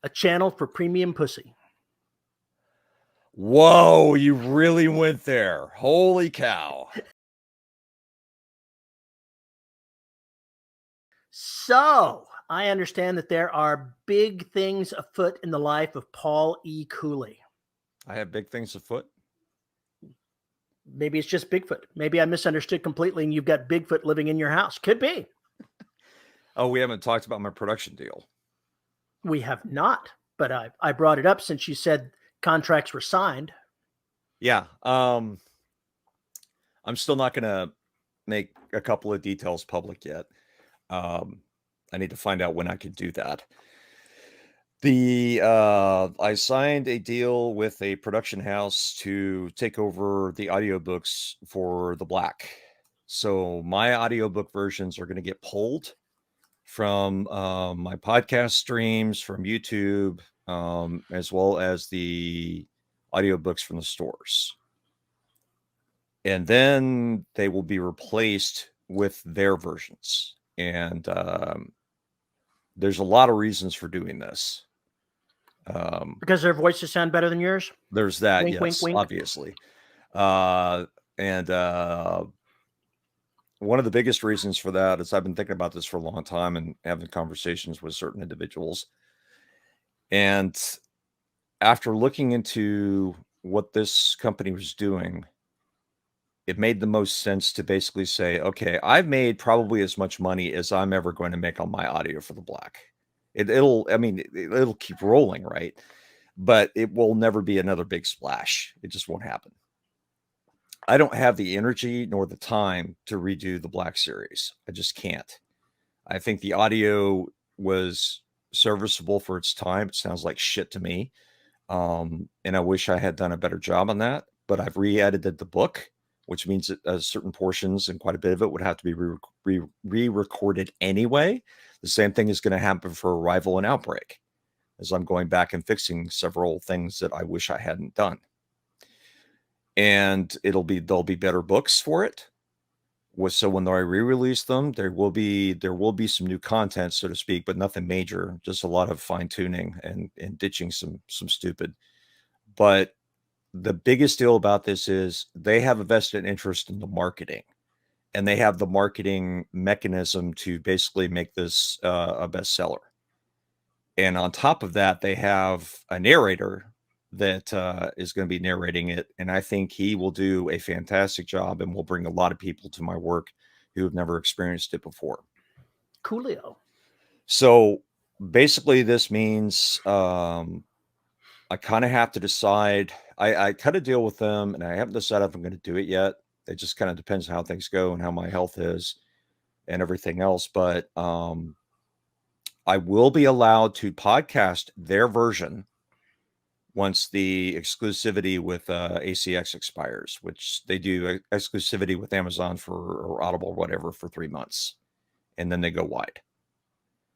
a channel for premium pussy. Whoa, you really went there. Holy cow. So, I understand that there are big things afoot in the life of Paul E. Cooley. I have big things afoot. Maybe it's just Bigfoot. Maybe I misunderstood completely and you've got Bigfoot living in your house. Could be. Oh, we haven't talked about my production deal. We have not, but I brought it up since you said contracts were signed. Yeah. I'm still not going to make a couple of details public yet. I need to find out when I can do that. I signed a deal with a production house to take over the audiobooks for The Black. So my audiobook versions are going to get pulled from my podcast streams, from YouTube, as well as the audiobooks from the stores. And then they will be replaced with their versions. And there's a lot of reasons for doing this. Because their voices sound better than yours? There's that, Wink, yes, wink, wink. obviously. And one of the biggest reasons for that is I've been thinking about this for a long time and having conversations with certain individuals. And after looking into what this company was doing, it made the most sense to basically say, okay, I've made probably as much money as I'm ever going to make on my audio for The Black. It'll keep rolling, right? But it will never be another big splash. It just won't happen. I don't have the energy nor the time to redo the Black series. I just can't. I think the audio was serviceable for its time. It sounds like shit to me. And I wish I had done a better job on that, but I've re-edited the book, which means that certain portions and quite a bit of it would have to be re-recorded anyway. The same thing is going to happen for Arrival and Outbreak, as I'm going back and fixing several things that I wish I hadn't done. And there'll be better books for it. So when I re-release them, there will be some new content, so to speak, but nothing major, just a lot of fine tuning and ditching some stupid. But the biggest deal about this is they have a vested interest in the marketing, and they have the marketing mechanism to basically make this a bestseller. And on top of that, they have a narrator that is going to be narrating it. And I think he will do a fantastic job and will bring a lot of people to my work who have never experienced it before. Coolio. So basically this means I kind of have to decide. I cut a deal with them and I haven't decided if I'm going to do it yet. It just kind of depends how things go and how my health is and everything else. But I will be allowed to podcast their version once the exclusivity with ACX expires, which they do exclusivity with Amazon or Audible or whatever for 3 months, and then they go wide.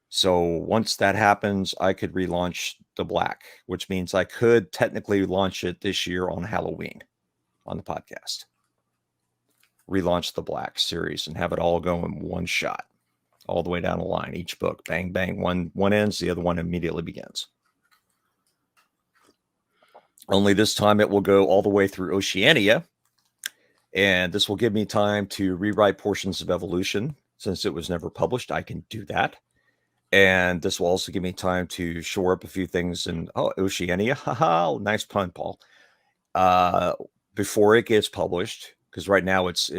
So once that happens, I could relaunch The Black, which means I could technically launch it this year on Halloween on the podcast. Relaunch The Black series and have it all go in one shot, all the way down the line. Each book, bang, bang, one ends, the other one immediately begins. Only this time it will go all the way through Oceania. And this will give me time to rewrite portions of Evolution. Since it was never published, I can do that. And this will also give me time to shore up a few things in Oceania. Haha, nice pun, Paul. Before it gets published, because right now it's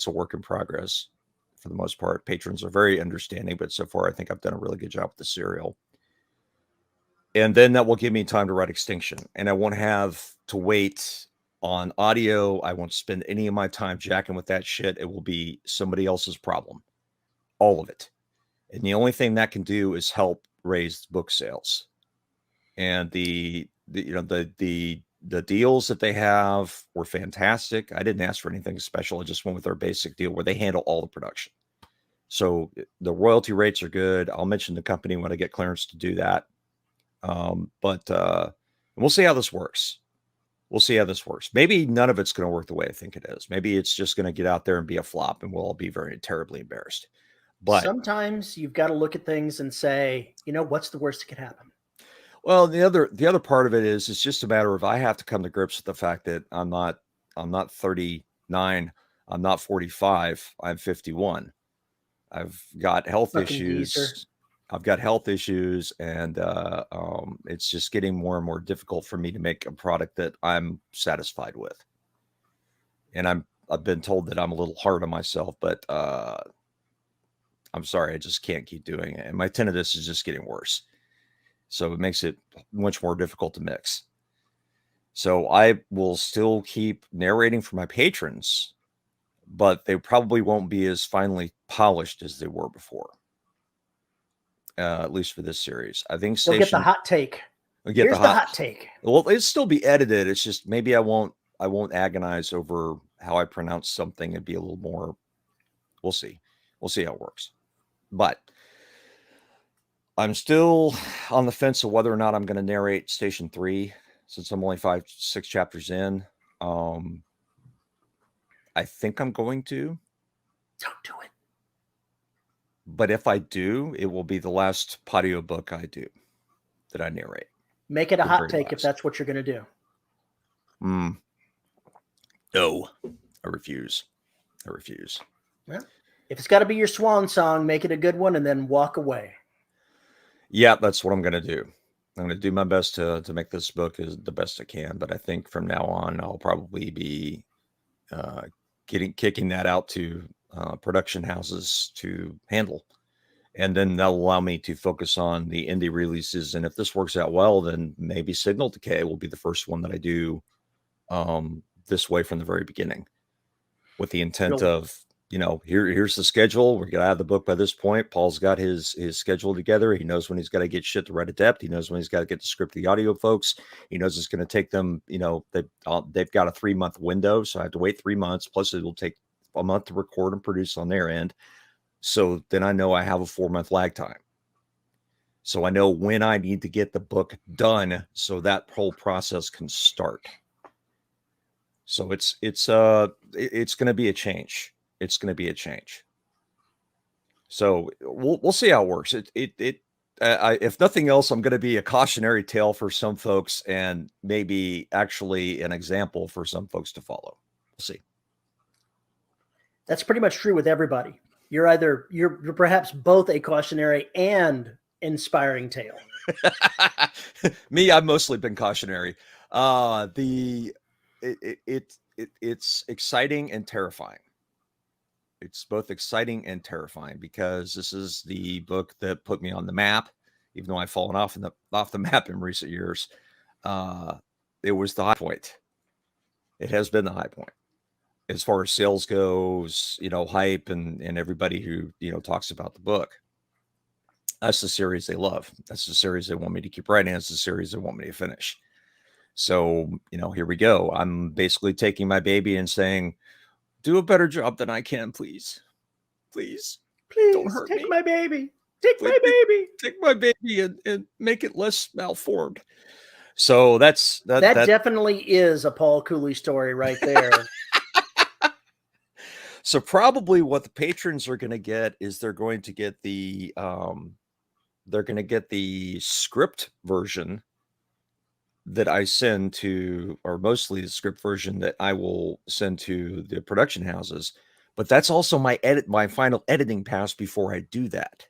a work in progress for the most part. Patrons are very understanding, but so far I think I've done a really good job with the serial. And then that will give me time to write Extinction. And I won't have to wait on audio. I won't spend any of my time jacking with that shit. It will be somebody else's problem. All of it. And the only thing that can do is help raise book sales. And the deals that they have were fantastic. I didn't ask for anything special. I just went with their basic deal where they handle all the production. So the royalty rates are good. I'll mention the company when I get clearance to do that. But we'll see how this works. Maybe none of it's going to work the way I think it is. Maybe it's just going to get out there and be a flop and we'll all be very terribly embarrassed. But sometimes you've got to look at things and say, what's the worst that could happen? Well, the other part of it is it's just a matter of I have to come to grips with the fact that I'm not 39, I'm not 45, I'm 51. I've got health Fucking geezer. issues. I've got health issues, and it's just getting more and more difficult for me to make a product that I'm satisfied with. And I've been told that I'm a little hard on myself, but I'm sorry, I just can't keep doing it. And my tinnitus is just getting worse. So it makes it much more difficult to mix. So I will still keep narrating for my patrons, but they probably won't be as finely polished as they were before. At least for this series. I think You'll get the Station hot take. will get Here's the hot take. Well, it'll still be edited. It's just maybe I won't agonize over how I pronounce something and be a little more. We'll see. We'll see how it works. But I'm still on the fence of whether or not I'm going to narrate Station 3 since I'm only 5-6 chapters in. I think I'm going to. Don't do it. But if I do, it will be the last patio book I do that I narrate. Make it a hot take if that's what you're going to do. No, I refuse. Well, if it's got to be your swan song, make it a good one and then walk away. Yeah, that's what I'm going to do. I'm going to do my best to make this book as the best I can. But I think from now on, I'll probably be kicking that out to production houses to handle. And then that'll allow me to focus on the indie releases. And if this works out well, then maybe Signal Decay will be the first one that I do this way from the very beginning, with the intent of, here's the schedule. We're going to have the book by this point. Paul's got his schedule together. He knows when he's got to get shit to Red Adept. He knows when he's got to get the script to the audio folks. He knows it's going to take them, they've got a 3-month window. So I have to wait 3 months. Plus it will take a month to record and produce on their end. So then I know I have a 4-month lag time. So I know when I need to get the book done so that whole process can start. So it's going to be a change. It's going to be a change. So we'll see how it works. If nothing else, I'm going to be a cautionary tale for some folks and maybe actually an example for some folks to follow. We'll see. That's pretty much true with everybody. You're perhaps both a cautionary and inspiring tale. Me, I've mostly been cautionary. It's exciting and terrifying. It's both exciting and terrifying because this is the book that put me on the map, even though I've fallen off the map in recent years. It was the high point. It has been the high point as far as sales goes, hype and everybody who, talks about the book. That's the series they love. That's the series they want me to keep writing. That's the series they want me to finish. So, here we go. I'm basically taking my baby and saying, do a better job than I can, please. Please. Don't hurt me. Take my baby. Take my baby. Take my baby and make it less malformed. So that definitely is a Paul Cooley story right there. So probably what the patrons are going to get is they're going to get the script version that I send to, or mostly the script version that I will send to the production houses. But that's also my final editing pass before I do that.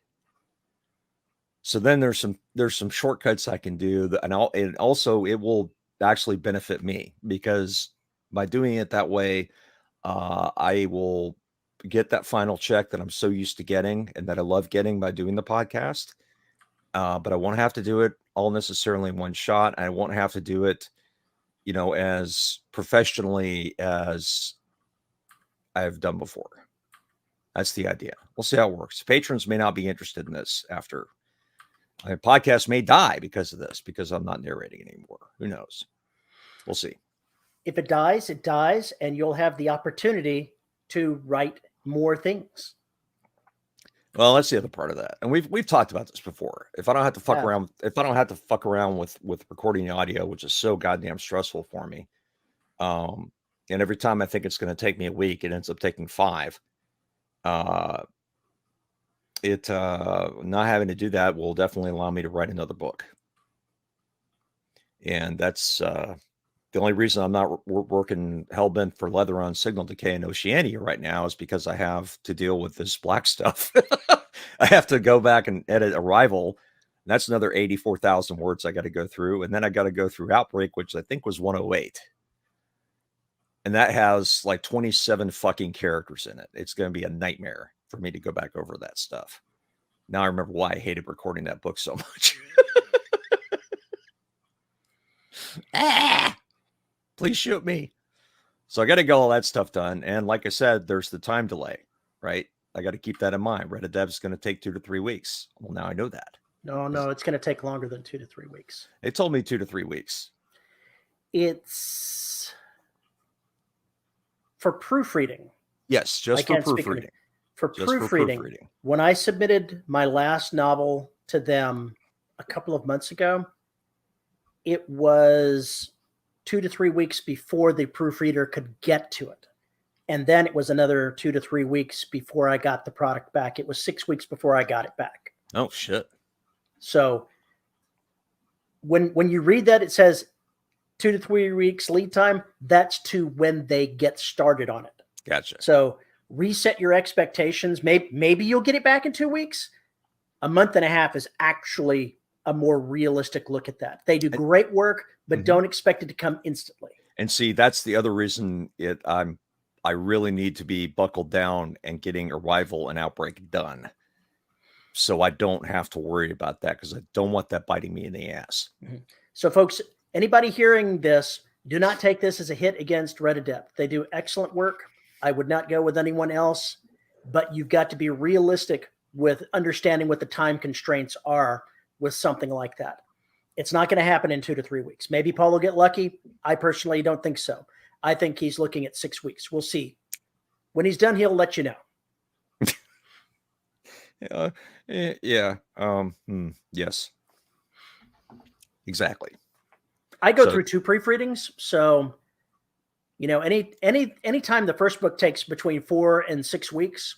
So then there's some shortcuts I can do, and also it will actually benefit me because by doing it that way, I will get that final check that I'm so used to getting and that I love getting by doing the podcast. But I won't have to do it all necessarily in one shot. I won't have to do it, as professionally as I've done before. That's the idea. We'll see how it works. Patrons may not be interested in this after. My podcast may die because of this, because I'm not narrating anymore. Who knows? We'll see. If it dies, it dies, and you'll have the opportunity to write more things. Well, that's the other part of that. And we've talked about this before. If I don't have to fuck around with recording the audio, which is so goddamn stressful for me. And every time I think it's going to take me a week, it ends up taking 5. Not having to do that will definitely allow me to write another book. And that's the only reason I'm not working hellbent for leather on Signal Decay in Oceania right now is because I have to deal with this black stuff. I have to go back and edit Arrival. And that's another 84,000 words I got to go through. And then I got to go through Outbreak, which I think was 108. And that has like 27 fucking characters in it. It's going to be a nightmare for me to go back over that stuff. Now I remember why I hated recording that book so much. Please shoot me. So I got to get all that stuff done. And like I said, there's the time delay, right? I got to keep that in mind. Reddit Dev is going to take 2 to 3 weeks. Well, now I know that. No, it's going to take longer than 2 to 3 weeks. They told me 2 to 3 weeks. It's for proofreading. Yes, just for proofreading. For proofreading. When I submitted my last novel to them a couple of months ago, it was 2 to 3 weeks before the proofreader could get to it. And then it was another 2 to 3 weeks before I got the product back. It was 6 weeks before I got it back. Oh, shit. So when you read that, it says 2 to 3 weeks lead time. That's to when they get started on it. Gotcha. So reset your expectations. Maybe you'll get it back in 2 weeks. A month and a half is actually a more realistic look at that. They do great work, but don't expect it to come instantly. And see, that's the other reason I really need to be buckled down and getting Arrival and Outbreak done. So I don't have to worry about that because I don't want that biting me in the ass. So folks, anybody hearing this, do not take this as a hit against Reddit Dev. They do excellent work. I would not go with anyone else, but you've got to be realistic with understanding what the time constraints are with something like that. It's not going to happen in 2 to 3 weeks. Maybe Paul will get lucky. I personally don't think so. I think he's looking at 6 weeks. We'll see. When he's done, he'll let you know. Yeah. Yes. Exactly. I go through 2 proofreadings. So, any time the first book takes between 4 and 6 weeks,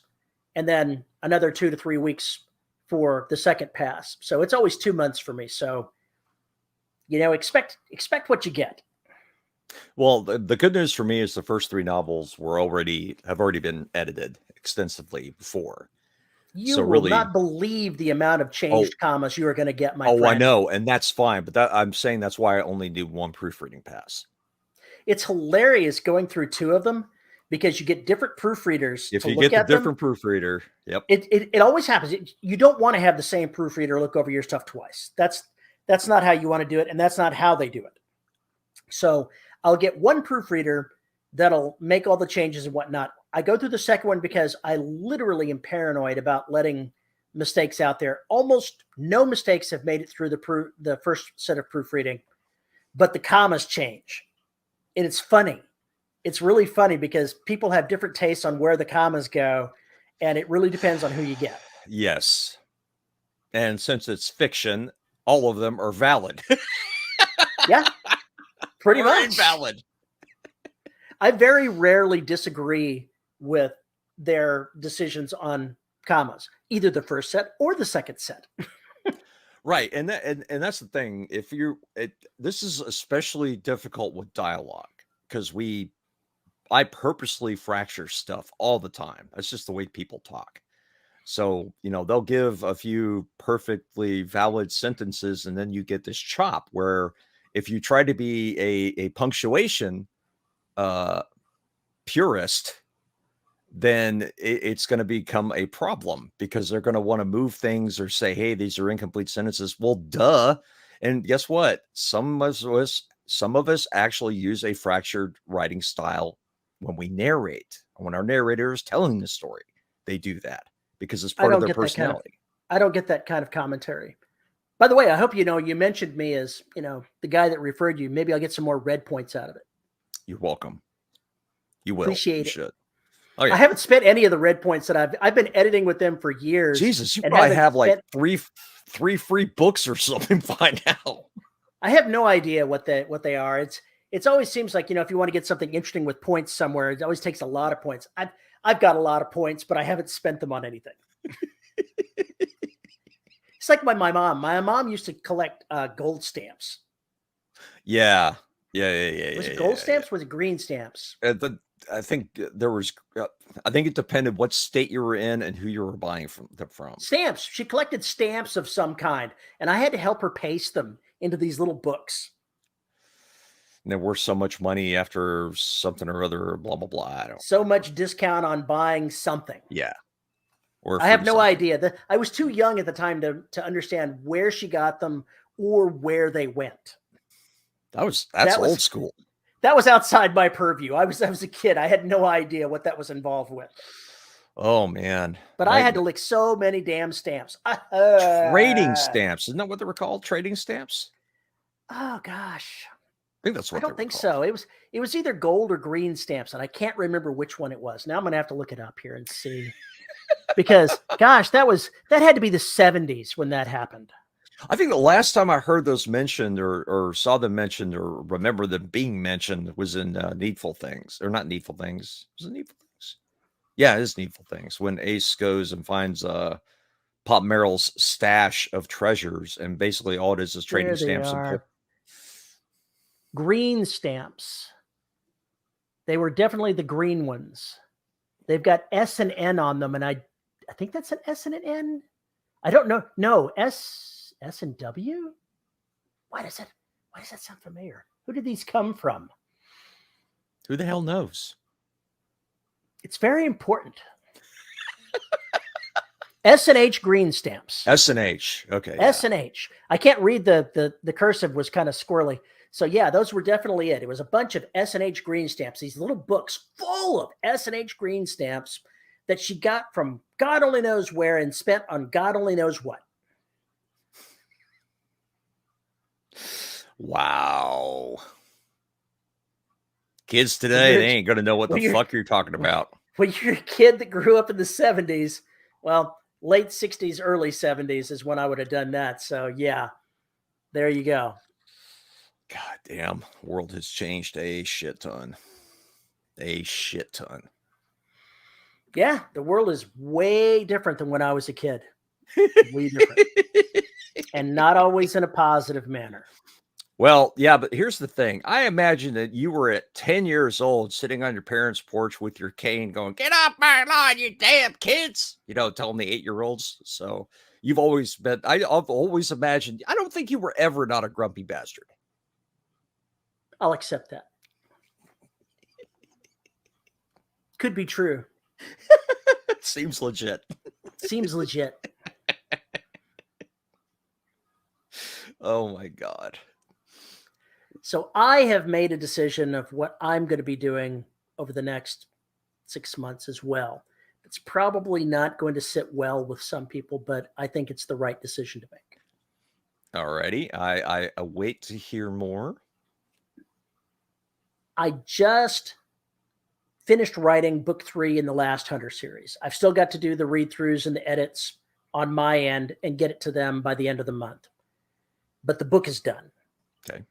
and then another 2 to 3 weeks for the second pass. So it's always 2 months for me. So, expect what you get. Well, the good news for me is the first 3 novels have already been edited extensively before. You will not believe the amount of changed commas you are going to get, my friend. I know, and that's fine. But I'm saying that's why I only do 1 proofreading pass. It's hilarious going through 2 of them because you get different proofreaders. If you get the different proofreader, yep. It always happens. You don't want to have the same proofreader look over your stuff twice. That's not how you want to do it, and that's not how they do it. So I'll get 1 proofreader that'll make all the changes and whatnot. I go through the second one because I literally am paranoid about letting mistakes out there. Almost no mistakes have made it through the first set of proofreading, but the commas change. And it's funny. It's really funny because people have different tastes on where the commas go, and it really depends on who you get. Yes. And since it's fiction, all of them are valid. Yeah, pretty much. Invalid. I very rarely disagree with their decisions on commas, either the first set or the second set. Right. And that's the thing. This is especially difficult with dialogue because I purposely fracture stuff all the time. That's just the way people talk. So, they'll give a few perfectly valid sentences and then you get this chop where if you try to be a punctuation purist, then it's going to become a problem because they're going to want to move things or say, hey, these are incomplete sentences. Well, duh. And guess what? Some of us actually use a fractured writing style when we narrate. When our narrator is telling the story, they do that because it's part of their personality. I don't get that kind of commentary. By the way, I hope you mentioned me as, the guy that referred you. Maybe I'll get some more red points out of it. You're welcome. You will. Appreciate it. Should. Oh, yeah. I haven't spent any of the red points that I've been editing with them for years. Jesus, you probably have like three free books or something by now. I have no idea what they are. It's always seems like, if you want to get something interesting with points somewhere, it always takes a lot of points. I've got a lot of points, but I haven't spent them on anything. It's like my mom. My mom used to collect gold stamps. Yeah. Yeah. Was it gold stamps? Was it green stamps? I think there was. I think it depended what state you were in and who you were buying from. Stamps. She collected stamps of some kind, and I had to help her paste them into these little books. And they're worth so much money after something or other. Blah blah blah. I don't. So much discount on buying something. Yeah. Or I have no idea. I was too young at the time to understand where she got them or where they went. That's old school. That was outside my purview. I was a kid. I had no idea what that was involved with. Oh man. But I had to lick so many damn stamps. Trading stamps. Isn't that what they were called? Trading stamps? Oh gosh. I think that's what I don't think so. It was either gold or green stamps, and I can't remember which one it was. Now I'm gonna have to look it up here and see. Because gosh, that had to be the 70s when that happened. I think the last time I heard those mentioned or saw them mentioned or remember them being mentioned was in Needful Things. Or not Needful Things. Was it Needful Things? Yeah, it is Needful Things. When Ace goes and finds Pop Merrill's stash of treasures, and basically all it is trading stamps. Green stamps. They were definitely the green ones. They've got S and N on them, and I think that's an S and an N. I don't know. No, S and W? Why does that sound familiar? Who did these come from? Who the hell knows? It's very important. S and H green stamps. S and H. Okay. S and H. I can't read the cursive was kind of squirrely. So yeah, those were definitely it. It was a bunch of S and H green stamps, these little books full of S and H green stamps that she got from God only knows where and spent on God only knows what. Wow. Kids today, they ain't going to know what the fuck you're talking about. When you're a kid that grew up in the 70s, well, late 60s, early 70s is when I would have done that. So yeah, there you go. God damn, world has changed a shit ton. A shit ton. Yeah, the world is way different than when I was a kid. Way different. And not always in a positive manner. Well, yeah, but here's the thing. I imagine that you were at 10 years old sitting on your parents' porch with your cane going, "Get off my lawn, you damn kids." You know, telling the 8-year-olds. So you've always been, I've always imagined, I don't think you were ever not a grumpy bastard. I'll accept that. Could be true. Seems legit. Seems legit. Oh my God. So I have made a decision of what I'm going to be doing over the next 6 months as well. It's probably not going to sit well with some people, but I think it's the right decision to make. All righty. I await to hear more. I just finished writing book 3 in the Last Hunter series. I've still got to do the read-throughs and the edits on my end and get it to them by the end of the month. But the book is done. Okay.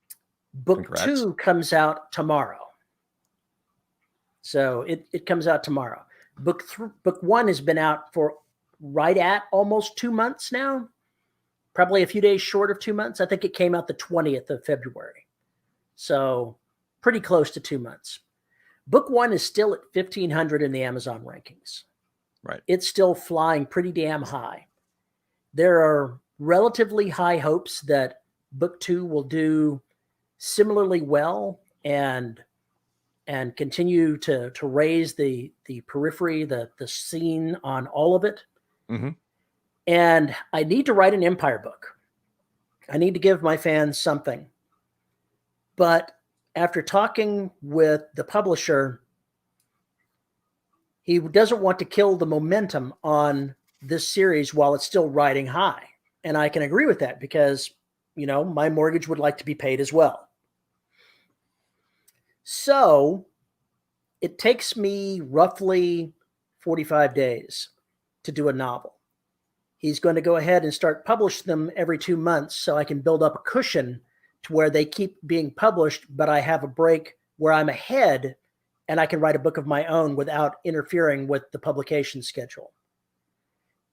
Book Congrats. 2 comes out tomorrow. So it comes out tomorrow. Book 1 has been out for right at almost 2 months now. Probably a few days short of 2 months. I think it came out the 20th of February. So pretty close to 2 months. Book 1 is still at 1,500 in the Amazon rankings. Right. It's still flying pretty damn high. There are relatively high hopes that book 2 will do similarly well and continue to raise the periphery, the scene on all of it. Mm-hmm. And I need to write an Empire book. I need to give my fans something. But after talking with the publisher, he doesn't want to kill the momentum on this series while it's still riding high. And I can agree with that because, you know, my mortgage would like to be paid as well. So it takes me roughly 45 days to do a novel. He's going to go ahead and start publishing them every 2 months so I can build up a cushion to where they keep being published, but I have a break where I'm ahead and I can write a book of my own without interfering with the publication schedule.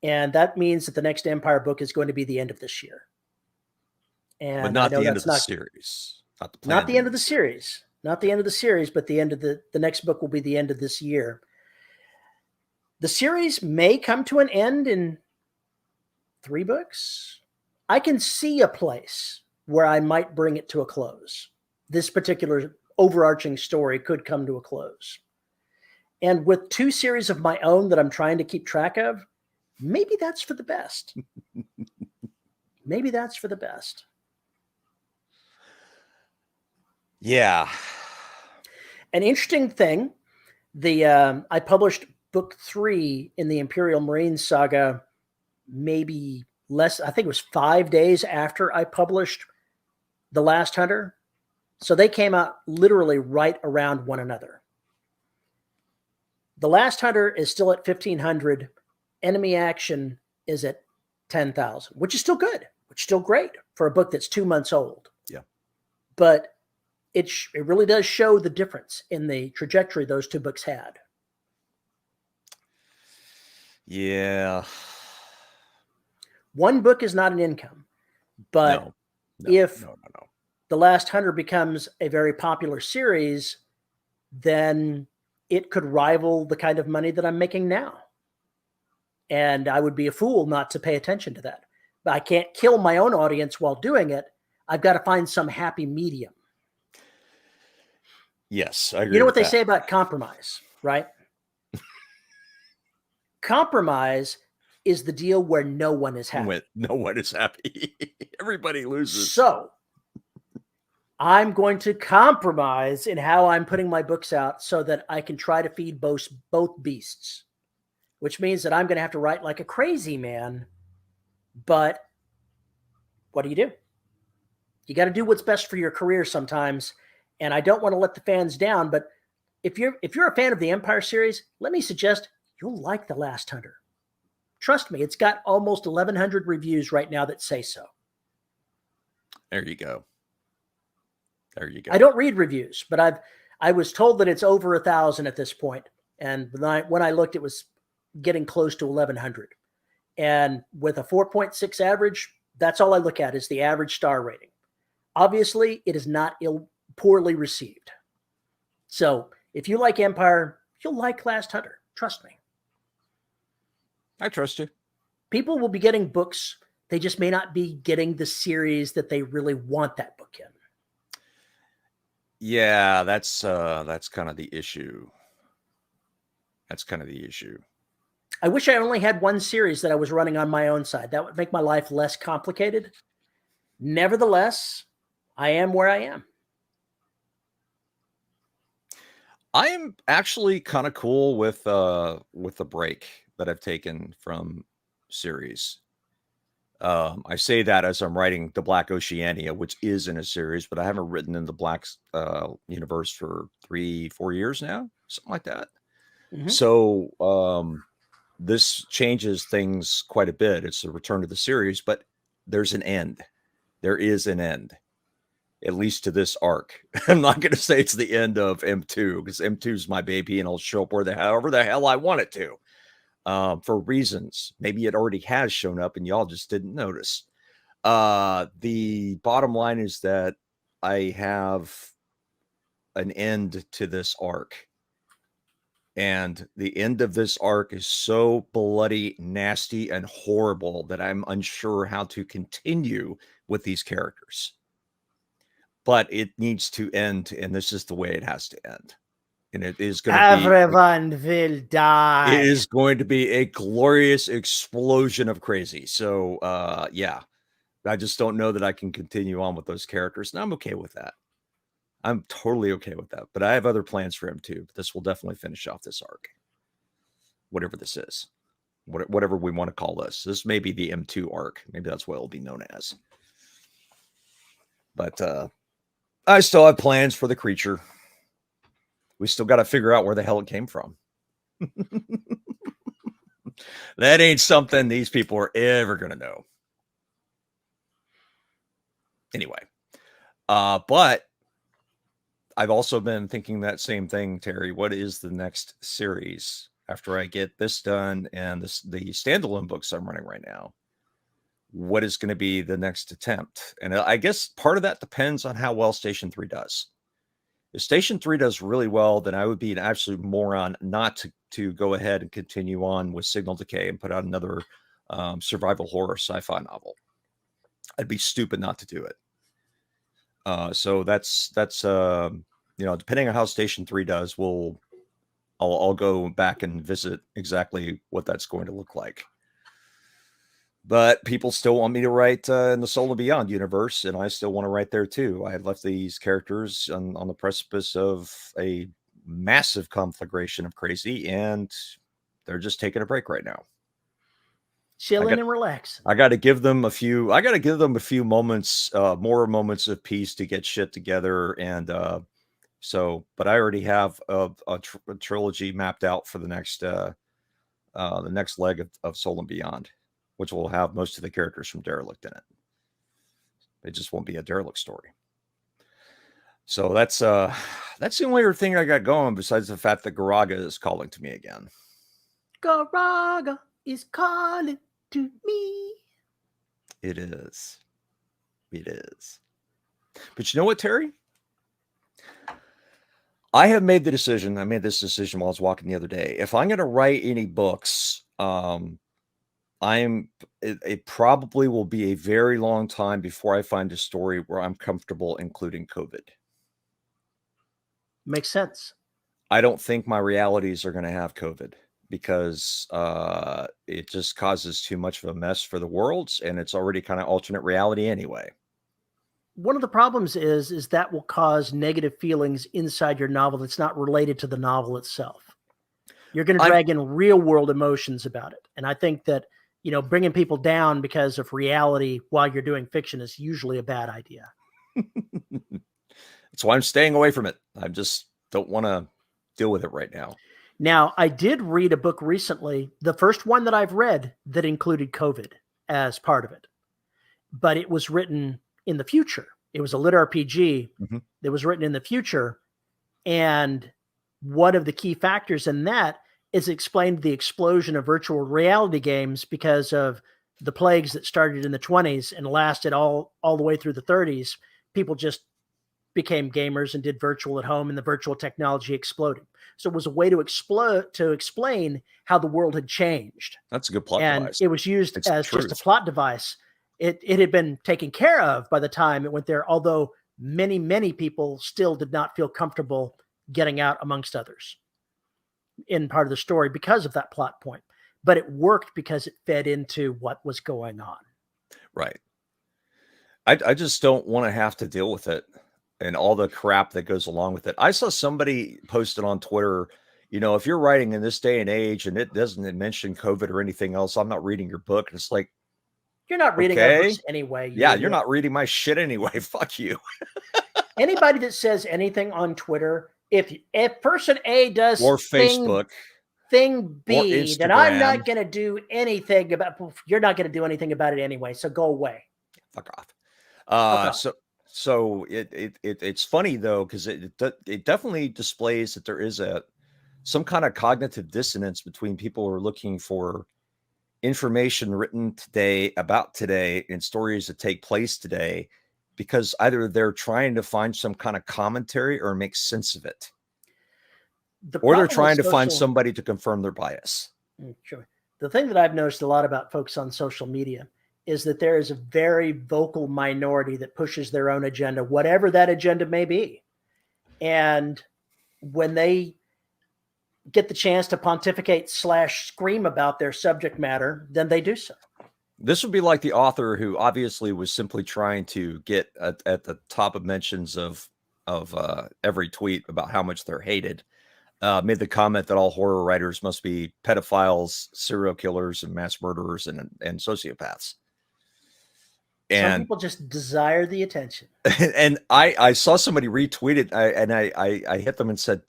And that means that the next Empire book is going to be the end of this year. And but not the end of the series. Not the plan. Not the end of the series. Not the end of the series, but the end of the next book will be the end of this year. The series may come to an end in 3 books. I can see a place where I might bring it to a close. This particular overarching story could come to a close. And with 2 series of my own that I'm trying to keep track of, maybe that's for the best. Maybe that's for the best. Yeah. An interesting thing, I published book 3 in the Imperial Marine saga, maybe less, I think it was 5 days after I published The Last Hunter. So they came out literally right around one another. The Last Hunter is still at 1,500. Enemy Action is at 10,000, which is still good, which is still great for a book that's 2 months old. Yeah. But it really does show the difference in the trajectory those 2 books had. Yeah. One book is not an income, but if The Last Hunter becomes a very popular series, then it could rival the kind of money that I'm making now. And I would be a fool not to pay attention to that. But I can't kill my own audience while doing it. I've got to find some happy medium. Yes, I agree. You know what they say about compromise, right? Compromise is the deal where no one is happy. No one is happy. Everybody loses. So I'm going to compromise in how I'm putting my books out so that I can try to feed both beasts, which means that I'm going to have to write like a crazy man. But what do? You got to do what's best for your career sometimes. And I don't want to let the fans down, but if you're a fan of the Empire series, let me suggest you'll like The Last Hunter. Trust me, it's got almost 1,100 reviews right now that say so. There you go. There you go. I don't read reviews, but I was told that it's over 1,000 at this point. And when I looked, it was getting close to 1,100. And with a 4.6 average, that's all I look at is the average star rating. Obviously, it is not poorly received. So if you like Empire, you'll like Last Hunter. Trust me. I trust you. People will be getting books. They just may not be getting the series that they really want that book in. Yeah, that's kind of the issue. That's kind of the issue. I wish I only had one series that I was running on my own side. That would make my life less complicated. Nevertheless, I am where I am. I am actually kind of cool with the break that I've taken from series. I say that as I'm writing The Black Oceania, which is in a series, but I haven't written in the Black universe for 3-4 years now, something like that. Mm-hmm. So this changes things quite a bit. It's a return to the series, but there's an end. There is an end, at least to this arc. I'm not going to say it's the end of M2 because M2 is my baby and I'll show up however the hell I want it to. For reasons. Maybe it already has shown up and y'all just didn't notice. The bottom line is that I have an end to this arc. And the end of this arc is so bloody, nasty, and horrible that I'm unsure how to continue with these characters. But it needs to end, and this is the way it has to end. And it is going to everyone will die. It is going to be a glorious explosion of crazy. So, yeah, I just don't know that I can continue on with those characters, and I'm okay with that. I'm totally okay with that. But I have other plans for M2. But this will definitely finish off this arc, whatever this is, whatever we want to call this. This may be the M2 arc. Maybe that's what it'll be known as. But I still have plans for the creature. We still got to figure out where the hell it came from. That ain't something these people are ever going to know. Anyway, but I've also been thinking that same thing, Terry. What is the next series after I get this done and the standalone books I'm running right now? what is going to be the next attempt. And I guess part of that depends on how well Station 3 does. If Station 3 does really well, then I would be an absolute moron not to go ahead and continue on with Signal Decay and put out another survival horror sci-fi novel. I'd be stupid not to do it. So that's depending on how Station 3 does, I'll go back and visit exactly what that's going to look like. But people still want me to write in the Soul and Beyond universe, and I still want to write there too. I had left these characters on the precipice of a massive conflagration of crazy, and they're just taking a break right now. Chilling and relaxing. I got to give them a few moments, more moments of peace to get shit together, and but I already have a trilogy mapped out for the next leg of Soul and Beyond, which will have most of the characters from Derelict in it. It just won't be a Derelict story. So that's the only other thing I got going, besides the fact that Garaga is calling to me again. Garaga is calling to me. It is. But you know what, Terry? I have made the decision. I made this decision while I was walking the other day. If I'm going to write any books, it probably will be a very long time before I find a story where I'm comfortable including COVID. Makes sense. I don't think my realities are going to have COVID because it just causes too much of a mess for the worlds, and it's already kind of alternate reality anyway. One of the problems is that will cause negative feelings inside your novel that's not related to the novel itself. You're going to drag in real world emotions about it. And I think that, bringing people down because of reality while you're doing fiction is usually a bad idea. That's why I'm staying away from it. I just don't want to deal with it right now. Now, I did read a book recently, the first one that I've read that included COVID as part of it, but it was written in the future. It was a lit RPG that was written in the future. And one of the key factors in that is explained the explosion of virtual reality games because of the plagues that started in the 20s and lasted all the way through the 30s. People just became gamers and did virtual at home, and the virtual technology exploded. So it was a way to explain how the world had changed. That's a good plot device. It was used as just a plot device. It had been taken care of by the time it went there, although many, many people still did not feel comfortable getting out amongst others in part of the story because of that plot point. But it worked because it fed into what was going on. Right. I just don't want to have to deal with it and all the crap that goes along with it. I saw somebody posted on Twitter, if you're writing in this day and age and it doesn't mention COVID or anything else, I'm not reading your book. And it's like, you're not reading our books anyway. You're not reading my shit anyway. Fuck you. Anybody that says anything on Twitter, if person A does or Facebook thing B, then I'm not going to do anything about. You're not going to do anything about it anyway. So go away. Fuck off. So it's funny though, because it definitely displays that there is some kind of cognitive dissonance between people who are looking for information written today about today and stories that take place today, because either they're trying to find some kind of commentary or make sense of it, or they're trying to find somebody to confirm their bias. Sure. The thing that I've noticed a lot about folks on social media is that there is a very vocal minority that pushes their own agenda, whatever that agenda may be. And when they get the chance to pontificate / scream about their subject matter, then they do so. This would be like the author who obviously was simply trying to get at the top of mentions of every tweet about how much they're hated. Made the comment that all horror writers must be pedophiles, serial killers, and mass murderers and sociopaths. And some people just desire the attention. And I saw somebody retweet it, and I hit them and said,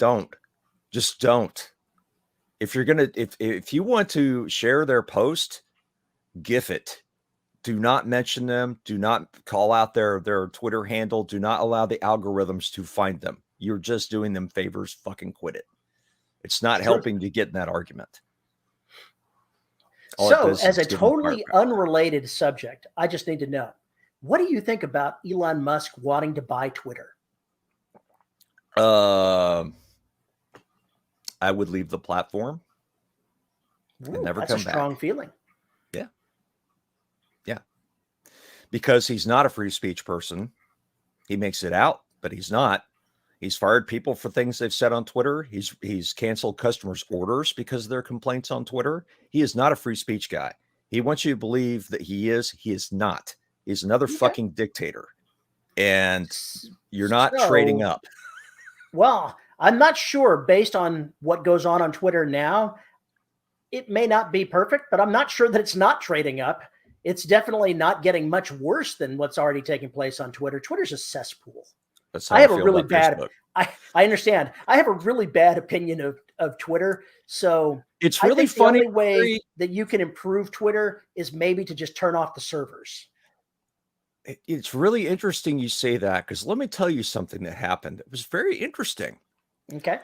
just don't. If you're gonna, if you want to share their post, GIF it. Do not mention them. Do not call out their Twitter handle. Do not allow the algorithms to find them. You're just doing them favors. Fucking quit it. It's not helping to get in that argument. All it So, does as is a give them totally firepower. unrelated subject, I just need to know, what do you think about Elon Musk wanting to buy Twitter? Um, I would leave the platform and Ooh, never that's a come strong back. feeling. Yeah. Yeah. Because he's not a free speech person. He makes it out, but he's not. He's fired people for things they've said on Twitter. He's canceled customers' orders because of their complaints on Twitter. He is not a free speech guy. He wants you to believe that he is. He is not. He's another Okay. fucking dictator. And you're not trading So, up. well, I'm not sure based on what goes on Twitter now. It may not be perfect, but I'm not sure that it's not trading up. It's definitely not getting much worse than what's already taking place on Twitter. Twitter's a cesspool. That's I how I have a feel really about bad, Facebook. I understand. I have a really bad opinion of Twitter. So It's I really think the funny. only way that you can improve Twitter is maybe to just turn off the servers. It's really interesting you say that, because let me tell you something that happened. It was very interesting. Okay.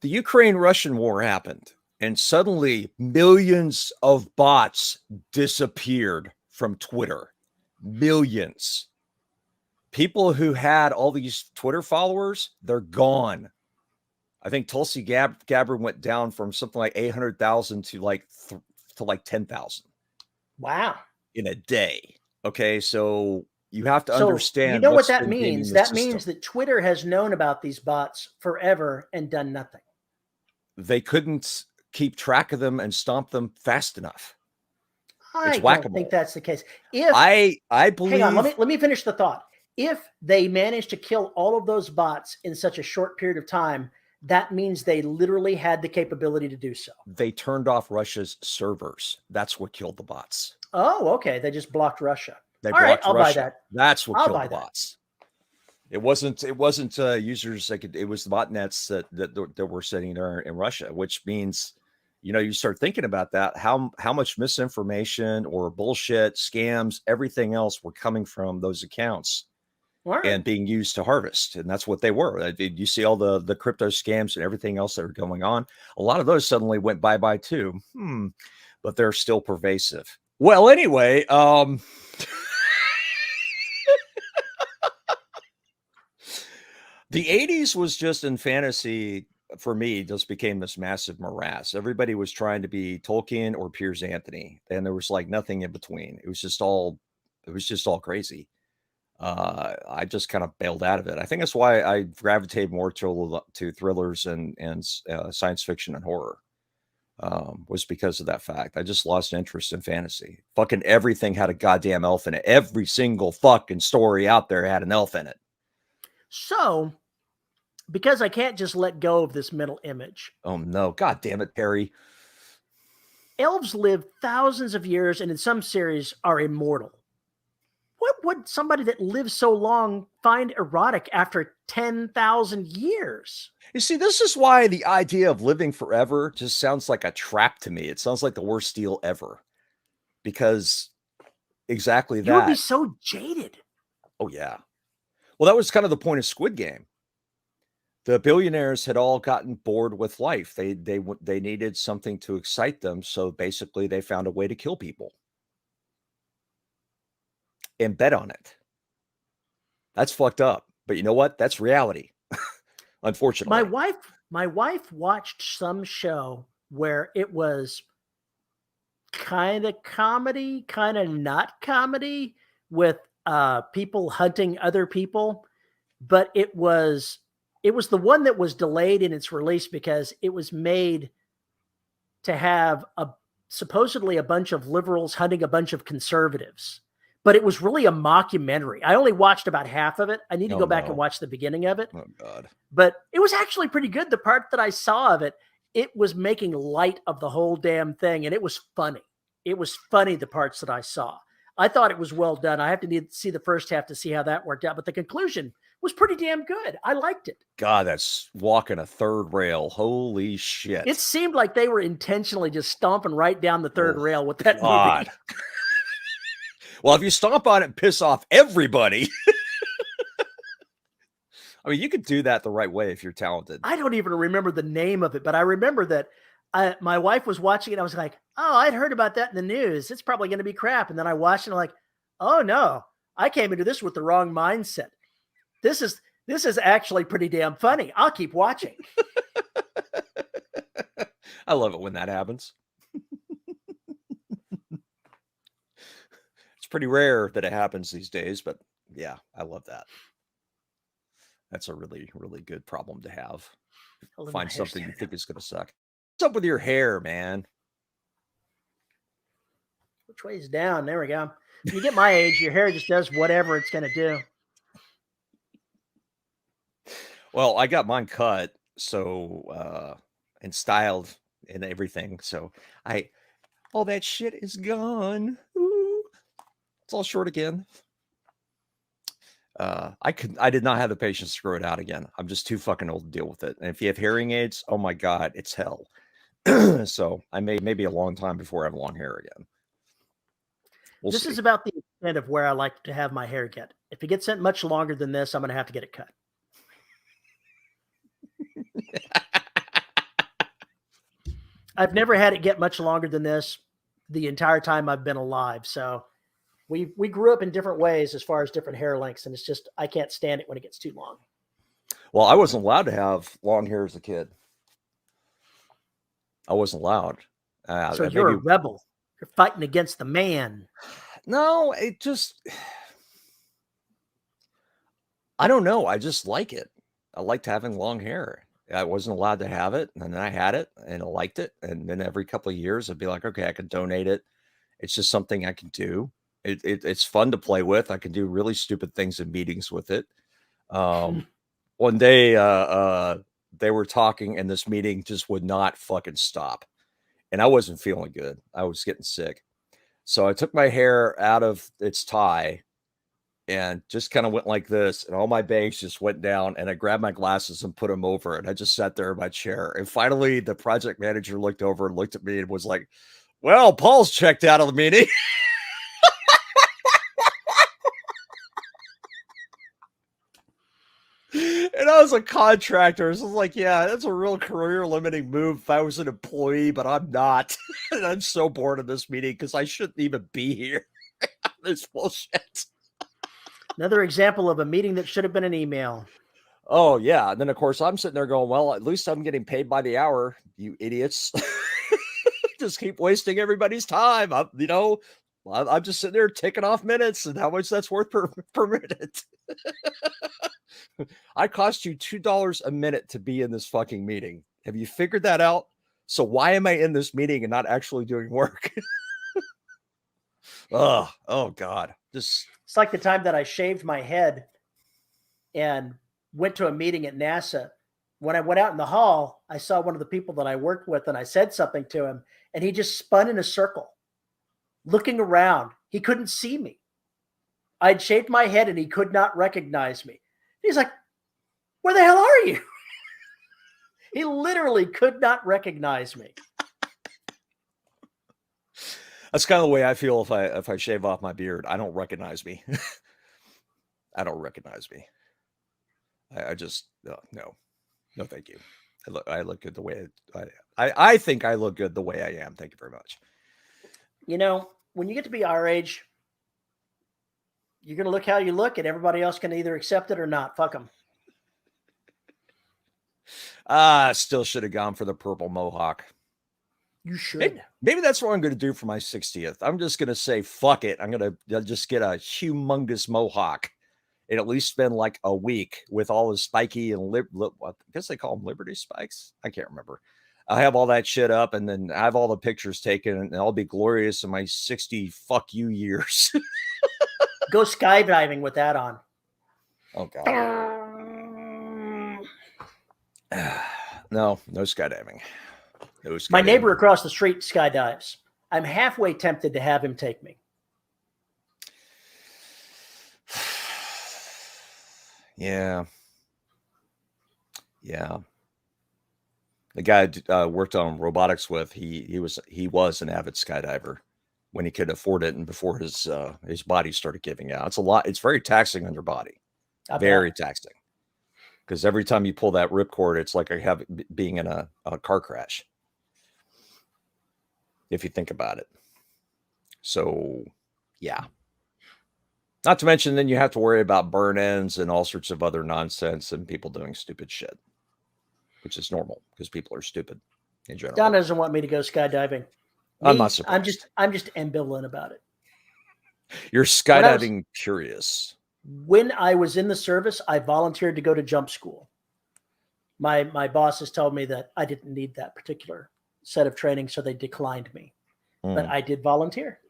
The Ukraine-Russian war happened, and suddenly millions of bots disappeared from Twitter. Millions. People who had all these Twitter followers, they're gone. I think Tulsi Gabbard went down from something like 800,000 to like 10,000 Wow. in a day. Okay, so you have to So you understand know what what's that been gaming means? the That system. means that Twitter has known about these bots forever and done nothing. They couldn't keep track of them and stomp them fast enough. It's I don't think whack-a-mole. that's the case. If I hang on, believe let me finish the thought. If they managed to kill all of those bots in such a short period of time, that means they literally had the capability to do so. they turned off Russia's servers. That's what killed the bots. Oh, okay. They just blocked Russia. They All right, blocked I'll buy Russia. that. That's what I'll killed buy the that. bots. It wasn't users that could, it was the botnets that were sitting there in Russia, which means, you start thinking about that, how much misinformation or bullshit, scams, everything else were coming from those accounts All right. and being used to harvest. And that's what they were. You see all the crypto scams and everything else that are going on. A lot of those suddenly went bye-bye too. But they're still pervasive. Well, anyway, the 80s was just in fantasy for me, just became this massive morass. Everybody was trying to be Tolkien or Piers Anthony, and there was like nothing in between. It was just all crazy. I just kind of bailed out of it. I think that's why I gravitated more to thrillers and science fiction and horror. Was because of that fact. I just lost interest in fantasy. Fucking everything had a goddamn elf in it. Every single fucking story out there had an elf in it. So, because I can't just let go of this mental image, Oh no, god damn it, Perry. elves live thousands of years and in some series are immortal. What would somebody that lives so long find erotic after 10,000 years? You see, this is why the idea of living forever just sounds like a trap to me. It sounds like the worst deal ever. Because exactly You would be that. so jaded. Oh yeah. Well, that was kind of the point of Squid Game. The billionaires had all gotten bored with life. They needed something to excite them, so basically they found a way to kill people and bet on it. That's fucked up. But you know what? That's reality. Unfortunately. My wife watched some show where it was kind of comedy, kind of not comedy, with people hunting other people, but it was the one that was delayed in its release because it was made to have supposedly a bunch of liberals hunting a bunch of conservatives. But it was really a mockumentary. I only watched about half of it. I need to go back and watch the beginning of it. Oh God. But it was actually pretty good. The part that I saw of it, it was making light of the whole damn thing, and it was funny. It was funny, the parts that I saw. I thought it was well done. I have to need to see the first half to see how that worked out, but the conclusion was pretty damn good. I liked it. God, that's walking a third rail. Holy shit. It seemed like they were intentionally just stomping right down the third rail with that God. movie. Well, if you stomp on it and piss off everybody, I mean, you could do that the right way if you're talented. I don't even remember the name of it, but I remember that my wife was watching it. I was like, oh, I'd heard about that in the news. It's probably going to be crap. And then I watched it and I'm like, oh no, I came into this with the wrong mindset. This is actually pretty damn funny. I'll keep watching. I love it when that happens. It's pretty rare that it happens these days, but yeah, I love that. That's a really, really good problem to have. Find something you think is going to suck. What's up with your hair, man? Which way is down? There we go. When you get my age, your hair just does whatever it's going to do. Well, I got mine cut, so and styled and everything. So all that shit is gone. Ooh. It's all short again. I did not have the patience to grow it out again. I'm just too fucking old to deal with it. And if you have hearing aids, oh my God, it's hell. So I maybe a long time before I have long hair again. This is about the extent of where I like to have my hair get. If it gets sent much longer than this, I'm going to have to get it cut. I've never had it get much longer than this the entire time I've been alive. So we grew up in different ways as far as different hair lengths, and it's just I can't stand it when it gets too long. Well, I wasn't allowed to have long hair as a kid. I wasn't allowed. So you're a rebel. You're fighting against the man. No, it just I don't know. I just like it. I liked having long hair. I wasn't allowed to have it, and then I had it, and I liked it. And then every couple of years, I'd be like, okay, I can donate it. It's just something I can do. It's fun to play with. I can do really stupid things in meetings with it. One day, they were talking, and this meeting just would not fucking stop. And I wasn't feeling good. I was getting sick. So I took my hair out of its tie and just kind of went like this, and all my bangs just went down, and I grabbed my glasses and put them over, and I just sat there in my chair. And finally, the project manager looked over and looked at me and was like, well, Paul's checked out of the meeting. And I was a contractor. So I was like, yeah, that's a real career limiting move if I was an employee, but I'm not. And I'm so bored of this meeting because I shouldn't even be here. This bullshit. Another example of a meeting that should have been an email. Oh, yeah. And then, of course, I'm sitting there going, well, at least I'm getting paid by the hour, you idiots. Just keep wasting everybody's time. I'm just sitting there ticking off minutes and how much that's worth per minute. I cost you $2 a minute to be in this fucking meeting. Have you figured that out? So why am I in this meeting and not actually doing work? Oh God. It's like the time that I shaved my head and went to a meeting at NASA. When I went out in the hall, I saw one of the people that I worked with, and I said something to him, and he just spun in a circle, looking around. He couldn't see me. I'd shaved my head, and he could not recognize me. He's like, where the hell are you? He literally could not recognize me. That's kind of the way I feel if I shave off my beard. I don't recognize me. I don't recognize me. I just no, thank you. I look good the way I think I look good the way I am. Thank you very much. You know, when you get to be our age, you're going to look how you look, and everybody else can either accept it or not. Fuck them. Still should have gone for the purple mohawk. You should. Maybe that's what I'm going to do for my 60th. I'm just going to say, fuck it. I'm going to just get a humongous mohawk and at least spend like a week with all the spiky and I guess they call them Liberty spikes. I can't remember. I'll have all that shit up and then I have all the pictures taken and I'll be glorious in my 60 fuck you years. Go skydiving with that on. Oh God. No skydiving. My neighbor across the street skydives. I'm halfway tempted to have him take me. Yeah. The guy I worked on robotics with, he was an avid skydiver when he could afford it and before his body started giving out. It's a lot. It's very taxing on your body. Very taxing. Because every time you pull that ripcord, it's like being in a car crash. if you think about it. So, yeah. Not to mention, then you have to worry about burn-ins and all sorts of other nonsense and people doing stupid shit, which is normal because people are stupid in general. Don doesn't want me to go skydiving. I'm not surprised. I'm just ambivalent about it. You're skydiving curious. When I was in the service, I volunteered to go to jump school. My bosses told me that I didn't need that particular set of training, so they declined me. But I did volunteer.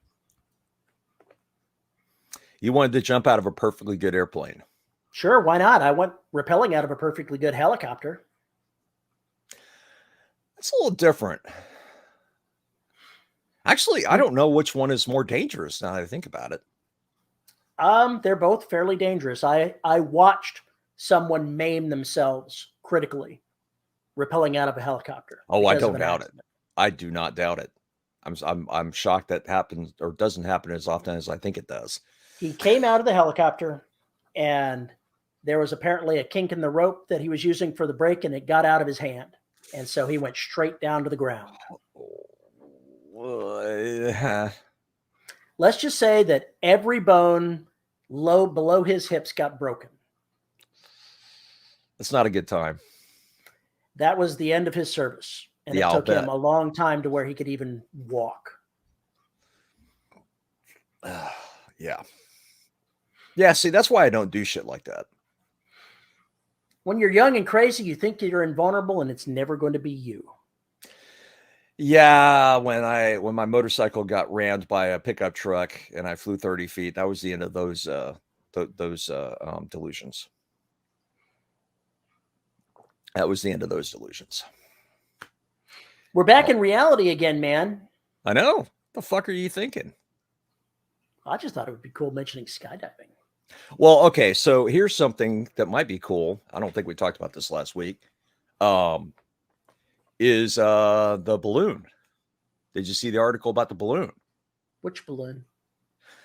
You wanted to jump out of a perfectly good airplane. Sure, why not? I went rappelling out of a perfectly good helicopter. It's a little different. Actually, I don't know which one is more dangerous now that I think about it. They're both fairly dangerous. I watched someone maim themselves critically rappelling out of a helicopter. Oh, I don't doubt it. I do not doubt it. I'm shocked that happens or doesn't happen as often as I think it does. He came out of the helicopter and there was apparently a kink in the rope that he was using for the brake and it got out of his hand. And so he went straight down to the ground. Let's just say that every bone below his hips got broken. It's not a good time. That was the end of his service. And it took him a long time to where he could even walk. Yeah. Yeah, see, that's why I don't do shit like that. When you're young and crazy, you think you're invulnerable and it's never going to be you. Yeah, when my motorcycle got rammed by a pickup truck and I flew 30 feet, that was the end of those delusions. That was the end of those delusions. We're back in reality again, man. I know. What the fuck are you thinking? I just thought it would be cool mentioning skydiving. Well, okay, so here's something that might be cool. I don't think we talked about this last week. Is the balloon. Did you see the article about the balloon? Which balloon?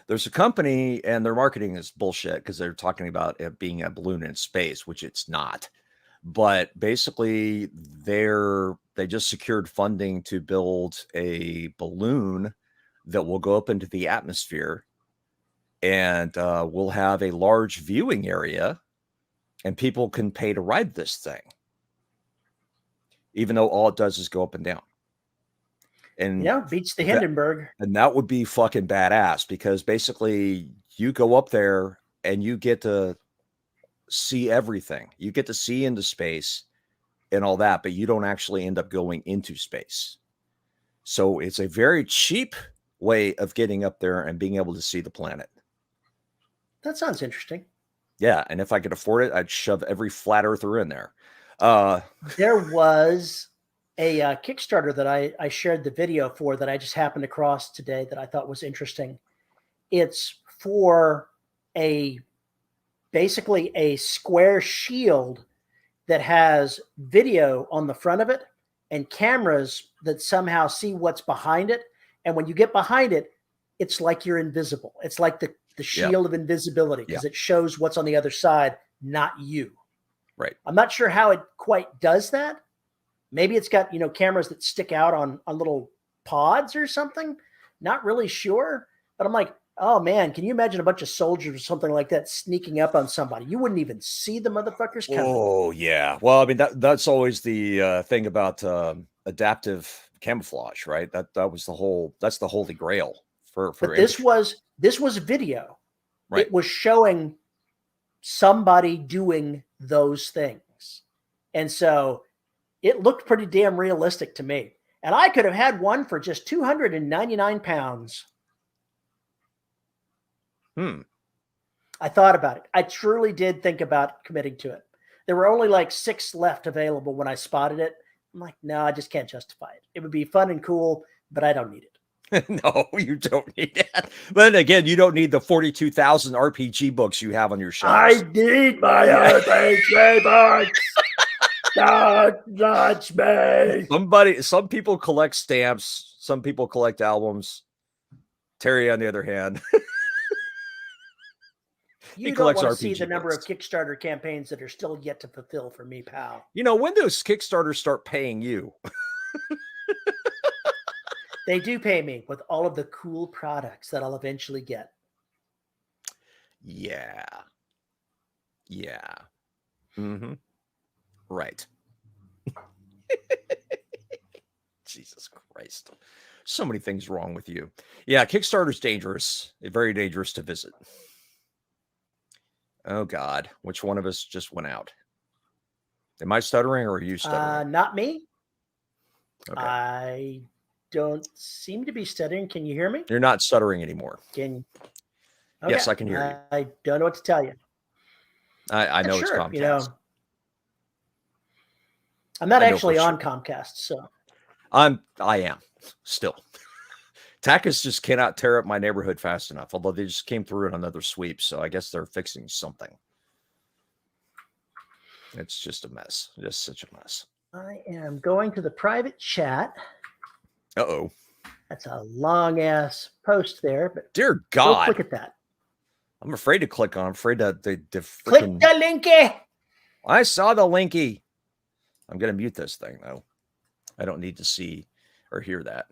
There's a company and their marketing is bullshit because they're talking about it being a balloon in space, which it's not. But basically they just secured funding to build a balloon that will go up into the atmosphere and we'll have a large viewing area and people can pay to ride this thing. Even though all it does is go up and down. And yeah, beats the Hindenburg. And that would be fucking badass because basically you go up there and you get to see everything. You get to see into space and all that, but you don't actually end up going into space. So it's a very cheap way of getting up there and being able to see the planet. That sounds interesting. Yeah. And if I could afford it, I'd shove every flat earther in there. There was a Kickstarter that I shared the video for that I just happened across today that I thought was interesting. It's for basically a square shield that has video on the front of it and cameras that somehow see what's behind it. And when you get behind it, it's like you're invisible. It's like the shield of invisibility because it shows what's on the other side, not you. Right. I'm not sure how it quite does that. Maybe it's got, cameras that stick out on little pods or something. Not really sure. But I'm like, oh man, can you imagine a bunch of soldiers or something like that sneaking up on somebody? You wouldn't even see the motherfuckers coming. Oh yeah. Well, I mean that's always the thing about adaptive camouflage, right? That's the holy grail for But this was video. Right. It was showing somebody doing those things. And so it looked pretty damn realistic to me. And I could have had one for just 299 pounds. I thought about it. I truly did think about committing to it. There were only like 6 left available when I spotted it. I'm like, no, I just can't justify it. It would be fun and cool, but I don't need it. No, you don't need that. But again, you don't need the 42,000 RPG books you have on your shelves. I need my RPG books. Don't judge me. Some people collect stamps. Some people collect albums. Terry, on the other hand, you don't want to see the number of Kickstarter campaigns that are still yet to fulfill for me, pal. When those Kickstarters start paying you? They do pay me with all of the cool products that I'll eventually get. Yeah. Yeah. Mm-hmm. Right. Jesus Christ. So many things wrong with you. Yeah, Kickstarter's dangerous. Very dangerous to visit. Oh God, which one of us just went out? Am I stuttering or are you stuttering? Not me. Okay. I don't seem to be stuttering. Can you hear me? You're not stuttering anymore. Okay. Yes, I can hear you. I don't know what to tell you. I know it's Sure, Comcast. I'm not I know actually for on sure. Comcast, so I am still. Takis just cannot tear up my neighborhood fast enough, although they just came through in another sweep, so I guess they're fixing something. It's just a mess. Just such a mess. I am going to the private chat. Uh-oh. That's a long ass post there, but Dear go God. click at that. I'm afraid to click on. I'm afraid that the Click freaking... the linky. I saw the linky. I'm going to mute this thing, though. I don't need to see or hear that.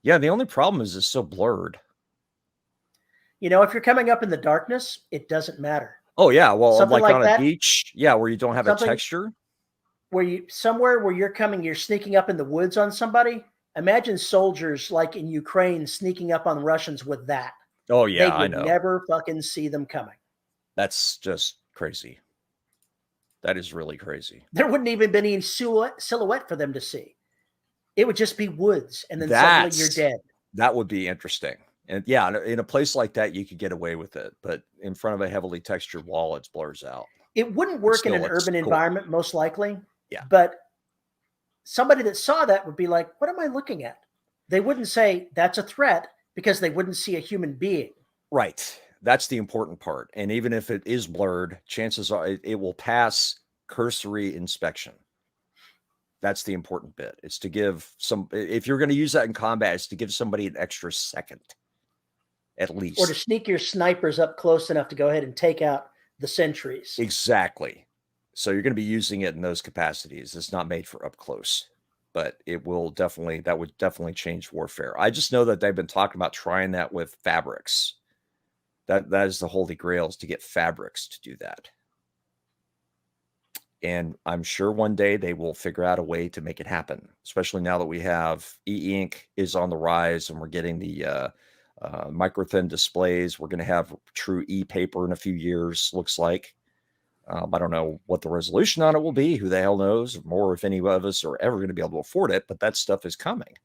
Yeah, the only problem is it's so blurred. You know, if you're coming up in the darkness, it doesn't matter. Oh, yeah. Well, something like on that, a beach. Yeah, where you don't have a texture. Somewhere where you're sneaking up in the woods on somebody. Imagine soldiers like in Ukraine sneaking up on Russians with that. Oh, yeah, I know. Never fucking see them coming. That's just crazy. That is really crazy. There wouldn't even be any silhouette for them to see. It would just be woods, and then suddenly you're dead. That would be interesting. And yeah, in a place like that, you could get away with it. But in front of a heavily textured wall, it blurs out. It wouldn't work in an urban environment, most likely. Yeah. But somebody that saw that would be like, what am I looking at? They wouldn't say that's a threat because they wouldn't see a human being. Right. That's the important part. And even if it is blurred, chances are it will pass cursory inspection. That's the important bit. It's to give if you're going to use that in combat, it's to give somebody an extra second, at least. Or to sneak your snipers up close enough to go ahead and take out the sentries. Exactly. So you're going to be using it in those capacities. It's not made for up close, but that would definitely change warfare. I just know that they've been talking about trying that with fabrics. That is the holy grail, is to get fabrics to do that. And I'm sure one day they will figure out a way to make it happen, especially now that we have e-ink is on the rise and we're getting the micro thin displays. We're going to have true e-paper in a few years, looks like. I don't know what the resolution on it will be. Who the hell knows? More if any of us are ever going to be able to afford it, but that stuff is coming.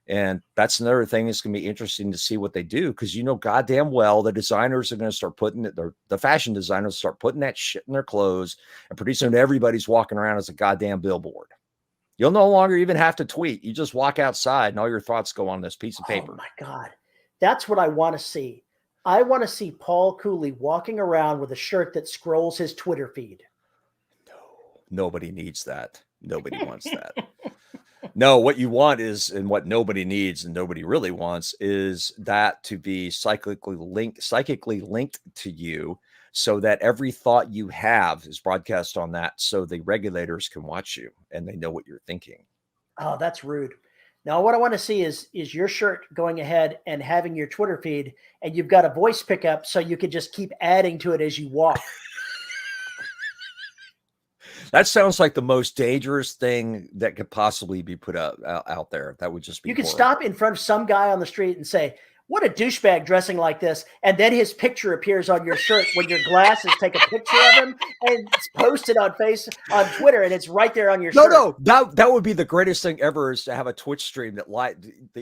And that's another thing that's going to be interesting to see what they do, because you know goddamn well the designers are going to start putting it, the fashion designers start putting that shit in their clothes, and pretty soon everybody's walking around as a goddamn billboard. You'll no longer even have to tweet. You just walk outside and all your thoughts go on this piece of paper. Oh my God. That's what I want to see. I want to see Paul Cooley walking around with a shirt that scrolls his Twitter feed. No, nobody needs that. Nobody wants that. No, what you want is, and what nobody needs and nobody really wants, is that to be psychically linked to you, so that every thought you have is broadcast on that, so the regulators can watch you and they know what you're thinking. Oh, that's rude. Now, what I want to see is your shirt going ahead and having your Twitter feed, and you've got a voice pickup so you could just keep adding to it as you walk. That sounds like the most dangerous thing that could possibly be put out there. That would just be. You could stop in front of some guy on the street and say, "What a douchebag dressing like this," and then his picture appears on your shirt when your glasses take a picture of him and it's posted on Twitter, and it's right there on your shirt. No, that would be the greatest thing ever, is to have a Twitch stream that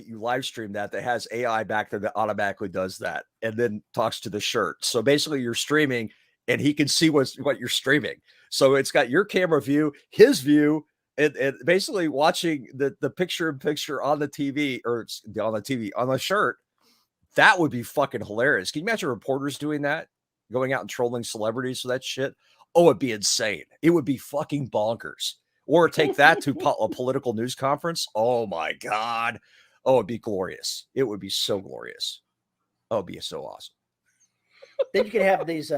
you live stream that has AI back there that automatically does that and then talks to the shirt. So basically, you're streaming and he can see what you're streaming. So it's got your camera view, his view, and basically watching the picture-in-picture on the TV, or on the shirt. That would be fucking hilarious. Can you imagine reporters doing that? Going out and trolling celebrities for that shit? Oh, it'd be insane. It would be fucking bonkers. Or take that to a political news conference. Oh my God. Oh, it'd be glorious. It would be so glorious. Oh, it'd be so awesome. Then you could have these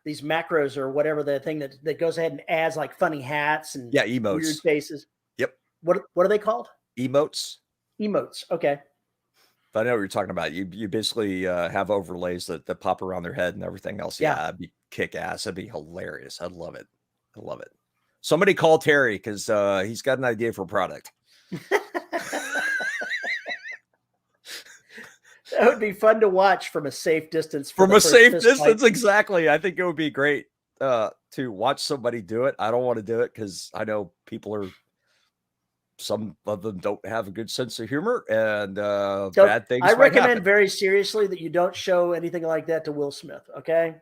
these macros or whatever the thing that goes ahead and adds like funny hats and Yeah, weird emotes. faces. Yep. What are they called? Emotes. Emotes. Okay. But I know what you're talking about. You basically have overlays that pop around their head and everything else. Yeah. Yeah, it'd be kick ass. It'd be hilarious. I'd love it. I love it. Somebody call Terry because he's got an idea for a product. That would be fun to watch from a safe distance. From a safe distance, exactly. I think it would be great to watch somebody do it. I don't want to do it because I know some of them don't have a good sense of humor, and bad things I might recommend happen. very seriously that you don't show anything like that to Will Smith, okay?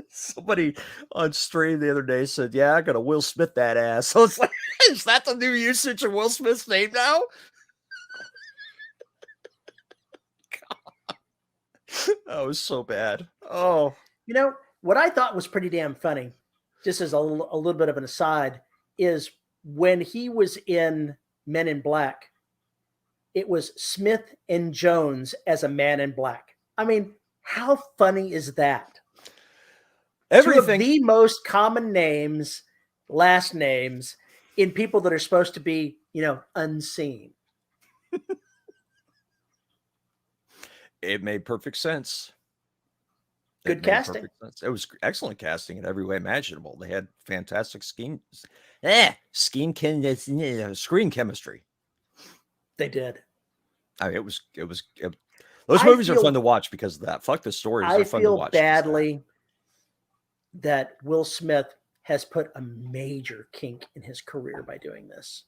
Somebody on stream the other day said, "Yeah, I got to Will Smith that ass." So it's like, is that the new usage of Will Smith's name now? God. That was so bad. Oh, You know, what I thought was pretty damn funny, just as a little bit of an aside, is when he was in Men in Black, it was Smith and Jones as a man in black. I mean, how funny is that? everything. Two of the most common names, last names, in people that are supposed to be, unseen. It made perfect sense. Good casting. It was excellent casting in every way imaginable. They had fantastic screen chemistry. They did. I mean, those movies are fun to watch because of that. Fuck the stories. I They're fun to feel watch. badly that Will Smith has put a major kink in his career by doing this.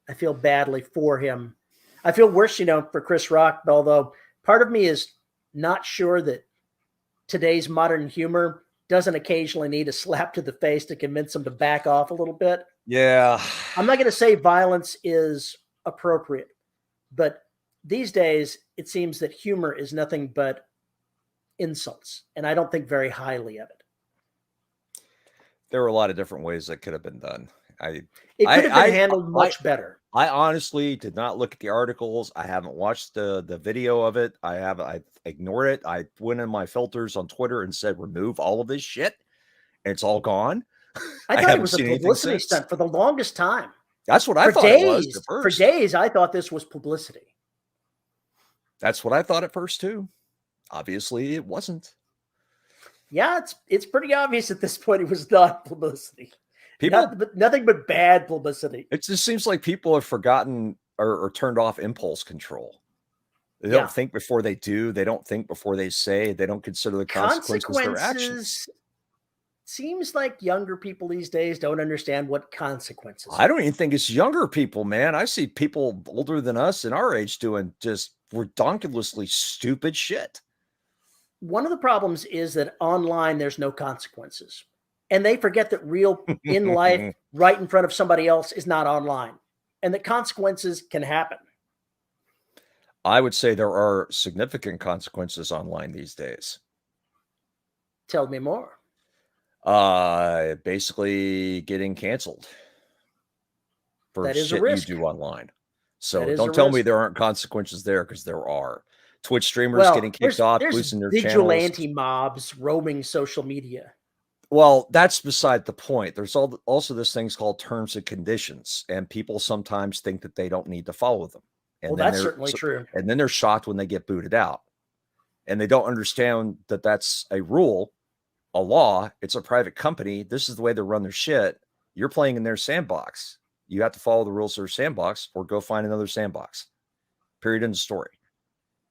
I feel badly for him. I feel worse, for Chris Rock, although part of me is not sure that today's modern humor doesn't occasionally need a slap to the face to convince him to back off a little bit. Yeah. I'm not going to say violence is appropriate, but these days it seems that humor is nothing but insults, and I don't think very highly of it. There were a lot of different ways that could have been done. It could have been handled much better. I honestly did not look at the articles. I haven't watched the video of it. I ignored it. I went in my filters on Twitter and said, remove all of this shit. And it's all gone. I thought it was a publicity stunt for the longest time. That's what I thought it was at first. For days, I thought this was publicity. That's what I thought at first, too. Obviously, it wasn't. Yeah, it's pretty obvious at this point it was not publicity. Nothing but bad publicity. It just seems like people have forgotten or turned off impulse control. They don't think before they do. They don't think before they say. They don't consider the consequences of their actions. Seems like younger people these days don't understand what consequences are. I don't even think it's younger people, man. I see people older than us in our age doing just redonkulously stupid shit. One of the problems is that online there's no consequences. And they forget that real in life, right in front of somebody else, is not online. And that consequences can happen. I would say there are significant consequences online these days. Tell me more. Basically getting canceled for shit you do online. So don't tell me there aren't consequences there, because there are. Twitch streamers getting kicked off, losing their channels. Vigilante mobs roaming social media. Well, that's beside the point. There's also this thing's called terms and conditions, and people sometimes think that they don't need to follow them. And that's certainly true. And then they're shocked when they get booted out. And they don't understand that that's a rule, a law. It's a private company. This is the way they run their shit. You're playing in their sandbox. You have to follow the rules of their sandbox or go find another sandbox. Period. End of story.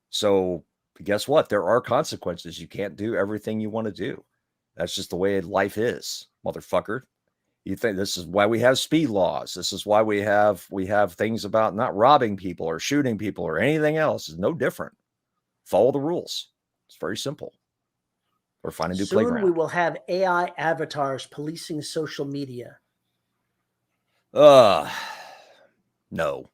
So guess what? There are consequences. You can't do everything you want to do. That's just the way life is, motherfucker. You think this is why we have speed laws. This is why we have things about not robbing people or shooting people or anything else. It's no different. Follow the rules. It's very simple. Or find a new playground. Soon we will have AI avatars policing social media. No. No.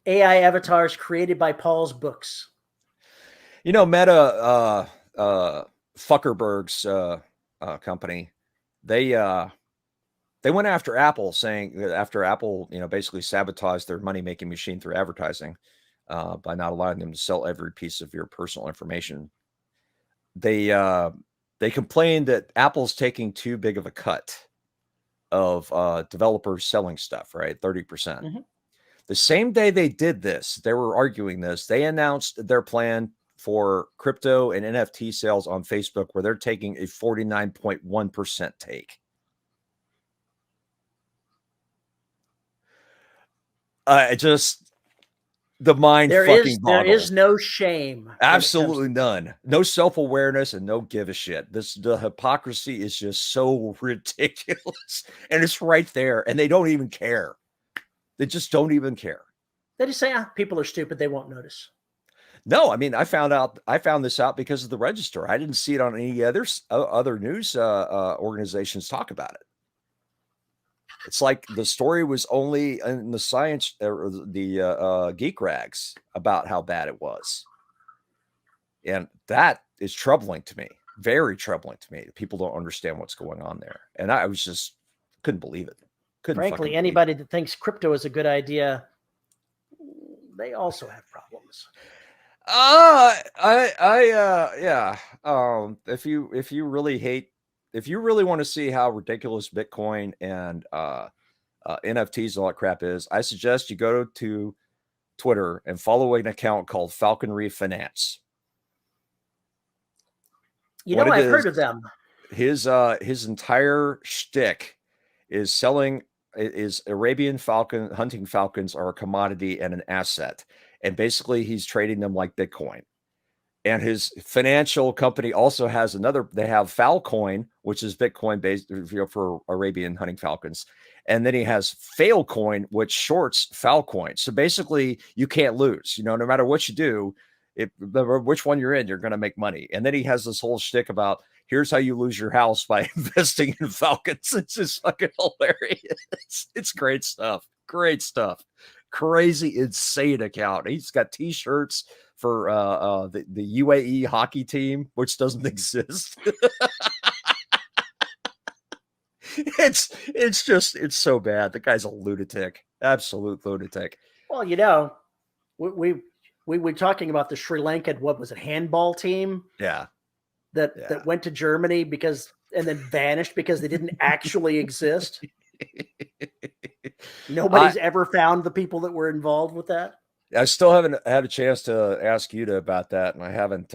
AI avatars created by Paul's books. Meta, Zuckerberg's company, they They went after Apple, saying that after Apple, basically sabotaged their money-making machine through advertising by not allowing them to sell every piece of your personal information. They complained that Apple's taking too big of a cut of developers selling stuff, right? 30%. Mhm. The same day they did this, they were arguing this. They announced their plan for crypto and NFT sales on Facebook, where they're taking a 49.1% take. Just the mind fucking There boggles. is no shame. Absolutely none. No self-awareness and no give a shit. The hypocrisy is just so ridiculous. And it's right there. And they don't even care. They just don't even care. They just say, people are stupid. They won't notice. No, I mean, I found this out because of the Register. I didn't see it on any other news organizations talk about it. It's like the story was only in the science or the geek rags about how bad it was. And that is troubling to me, very troubling to me. People don't understand what's going on there. And I was just couldn't believe it. Frankly, anybody that thinks crypto is a good idea, they also have problems. Yeah. If you really want to see how ridiculous Bitcoin and NFTs and all that crap is, I suggest you go to Twitter and follow an account called Falconry Finance. I've heard of them. His entire shtick is Arabian hunting falcons are a commodity and an asset. And basically he's trading them like Bitcoin. And his financial company also has they have Falcoin, which is Bitcoin based for Arabian hunting falcons. And then he has Failcoin, which shorts Falcoin. So basically you can't lose, no matter what you do, which one you're in, you're going to make money. And then he has this whole shtick about here's how you lose your house by investing in falcons. It's just fucking hilarious. It's great stuff. Great stuff. Crazy, insane account. He's got t-shirts for the UAE hockey team, which doesn't exist. It's so bad. The guy's a lunatic, absolute lunatic. Well, we were talking about the Sri Lankan, what was it, handball team? Yeah. That went to Germany and then vanished because they didn't actually exist. Nobody's ever found the people that were involved with that. I still haven't had a chance to ask Yuta about that, and I haven't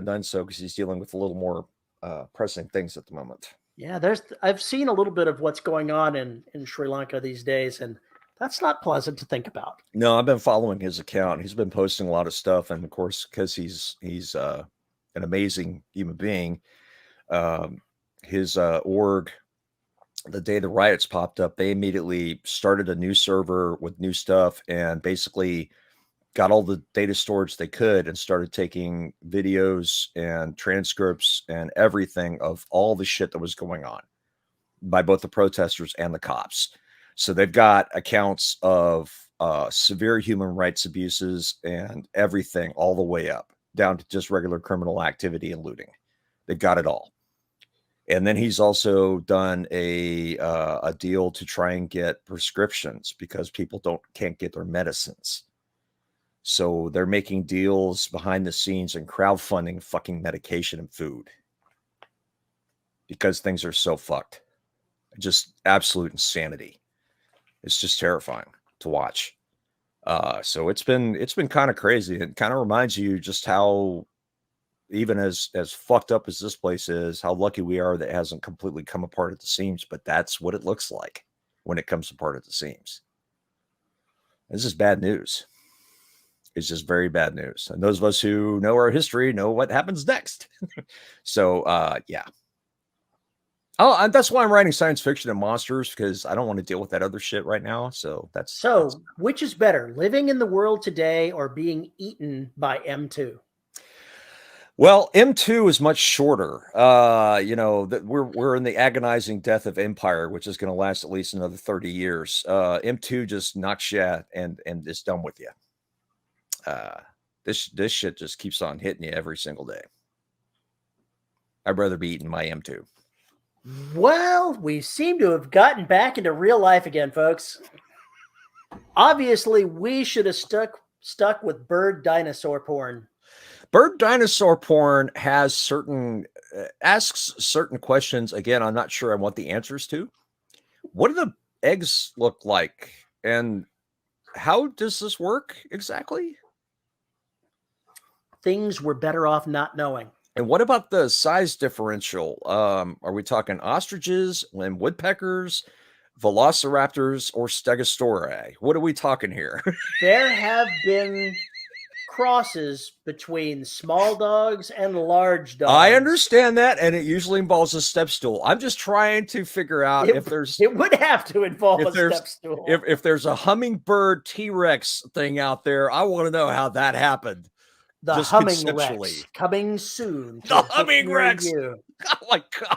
done so because he's dealing with a little more pressing things at the moment. Yeah, I've seen a little bit of what's going on in Sri Lanka these days, and that's not pleasant to think about. No, I've been following his account. He's been posting a lot of stuff, and of course, because he's an amazing human being, his org, the day the riots popped up, they immediately started a new server with new stuff and basically got all the data storage they could and started taking videos and transcripts and everything of all the shit that was going on by both the protesters and the cops. So they've got accounts of severe human rights abuses and everything all the way up down to just regular criminal activity and looting. They've got it all. And then he's also done a deal to try and get prescriptions because people can't get their medicines. So they're making deals behind the scenes and crowdfunding fucking medication and food because things are so fucked. Just absolute insanity. It's just terrifying to watch. So it's been kind of crazy. It kind of reminds you just how, even as fucked up as this place is, how lucky we are that it hasn't completely come apart at the seams, but that's what it looks like when it comes apart at the seams. This is bad news. It's just very bad news. And those of us who know our history know what happens next. So, yeah. Oh, and that's why I'm writing science fiction and monsters, because I don't want to deal with that other shit right now. So that's which is better, living in the world today or being eaten by M2? Well, M2 is much shorter. That we're in the agonizing death of Empire, which is going to last at least another 30 years. M2 just knocks you out and is done with you. This shit just keeps on hitting you every single day. I'd rather be eaten by M2. Well, Well, we seem to have gotten back into real life again, folks. Obviously, we should have stuck with bird dinosaur porn. Bird dinosaur porn has certain asks certain questions. Again, I'm not sure I want the answers to. What do the eggs look like, and how does this work exactly? Things we're better off not knowing. And what about the size differential? Are we talking ostriches and woodpeckers, velociraptors, or stegosauri? What are we talking here? There have been crosses between small dogs and large dogs. I understand that, and it usually involves a step stool. I'm just trying to figure out if there's it would have to involve if a there's- step stool. if there's a hummingbird T-Rex thing out there. I want to know how that happened. The just Humming conceptually. Rex coming soon. to The a book Humming near Rex! you. Oh my god.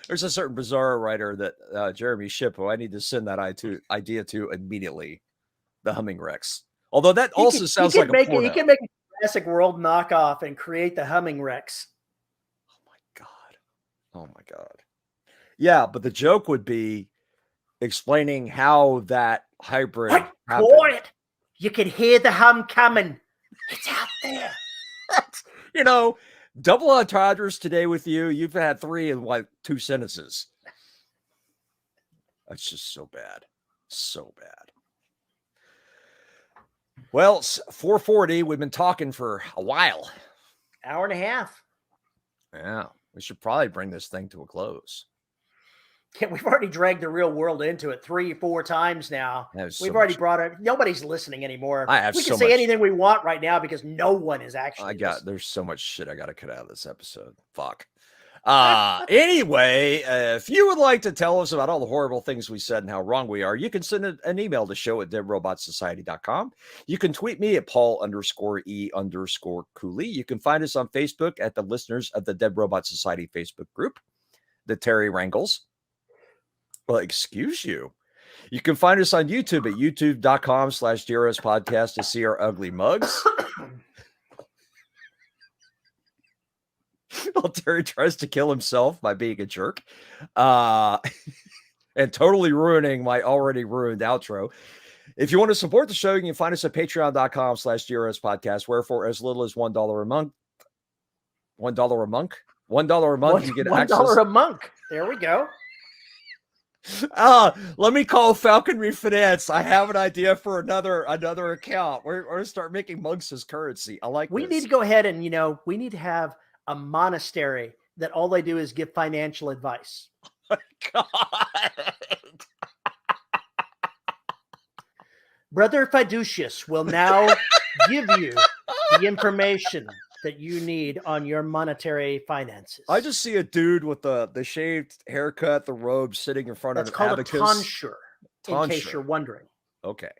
There's a certain bizarre writer that Jeremy Ship, who I need to send that idea to immediately. The Humming Rex. Although that also sounds like a porno. He can make a Jurassic World knockoff and create the Humming Rex. Oh my god. Oh my god. Yeah, but the joke would be explaining how that hybrid What? happened. Quiet! You can hear the hum coming. It's out there. You know, double entendres today with you. You've had 3 in like 2 sentences. That's just so bad. So bad. Well, it's 4:40. We've been talking for a while. Hour and a half. Yeah, we should probably bring this thing to a close. Yeah, we've already dragged the real world into it 3-4 times now. That was so We've already much- brought it. Nobody's listening anymore. I have we can so say much- anything we want right now because no one is actually. There's so much shit I got to cut out of this episode. Fuck. Anyway, if you would like to tell us about all the horrible things we said and how wrong we are, you can send an email to show@deadrobotsociety.com. You can tweet me at Paul_E_Cooley. You can find us on Facebook at the listeners of the Dead Robot Society Facebook group, the Terry Wrangles. Well, excuse you. You can find us on YouTube at youtube.com/DRS podcast to see our ugly mugs. While Terry tries to kill himself by being a jerk and totally ruining my already ruined outro. If you want to support the show, you can find us at patreon.com/DRS podcast, where for as little as $1 a month, $1 a month, you get access. $1 a month. There we go. Let me call Falconry Finance. I have an idea for another account. We're going to start making mugs as currency. I like We this. need to go ahead and, we need to have a monastery that all they do is give financial advice. God. Brother Fiducius will now give you the information that you need on your monetary finances. I just see a dude with the shaved haircut, the robe, sitting in front That's of an called abacus. a tonsure, in case Tonsure. you're wondering. Okay.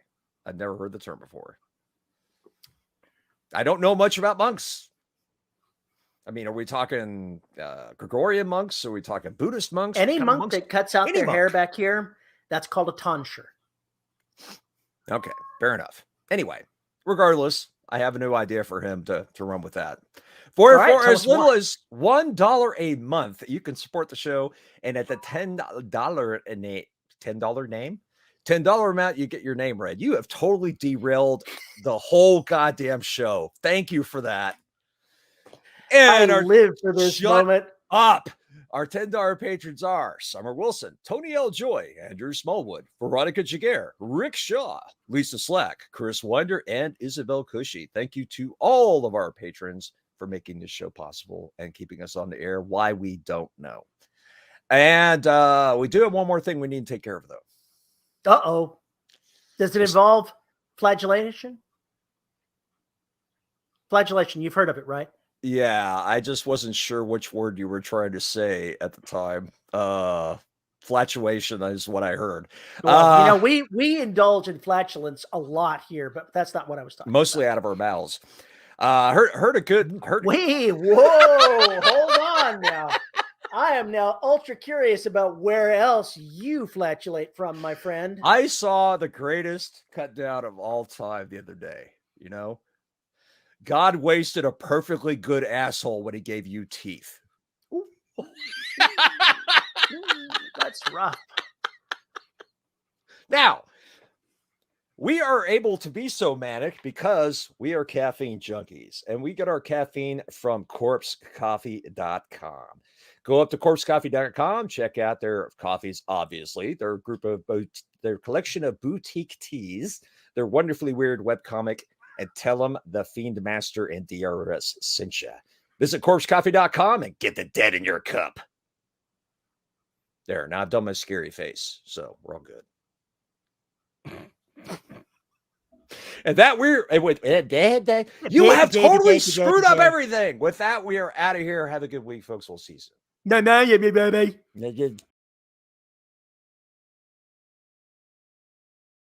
I've never heard the term before. I don't know much about monks. I mean, are we talking Gregorian monks? Are we talking Buddhist monks? Any What kind of monk monks? that cuts out Any their hair monk. back here, that's called a tonsure. Okay, fair enough. Anyway, regardless, I have a new idea for him to run with that. For All right, tell as us little more. as $1 a month, you can support the show. And at the $10 amount, you get your name read. You have totally derailed the whole goddamn show. Thank you for that. And I live for this shut moment. up. Our $10 patrons are Summer Wilson, Tony L. Joy, Andrew Smallwood, Veronica Jaguar, Rick Shaw, Lisa Slack, Chris Winder, and Isabel Cushy. Thank you to all of our patrons for making this show possible and keeping us on the air. Why, we don't know. And we do have one more thing we need to take care of, though. Uh-oh. Does it involve flagellation? Flagellation, you've heard of it, right? Yeah, I just wasn't sure which word you were trying to say at the time. Flatulation is what I heard. Well, we indulge in flatulence a lot here, but that's not what I was talking Mostly about. out of our mouths. Heard a good. Wait, whoa, hold on now. I am now ultra curious about where else you flatulate from, my friend. I saw the greatest cut down of all time the other day. You know, God wasted a perfectly good asshole when he gave you teeth. That's rough. Now, we are able to be so manic because we are caffeine junkies, and we get our caffeine from corpsecoffee.com. Go up to corpsecoffee.com, check out their coffees, obviously, their their collection of boutique teas, their wonderfully weird webcomic, and tell them the Fiend Master and DRS sent you. Visit corpsecoffee.com and get the dead in your cup. There, now I've done my scary face, so we're all good. And that you have totally screwed up everything. With that, we are out of here. Have a good week, folks. We'll see you soon. No, baby.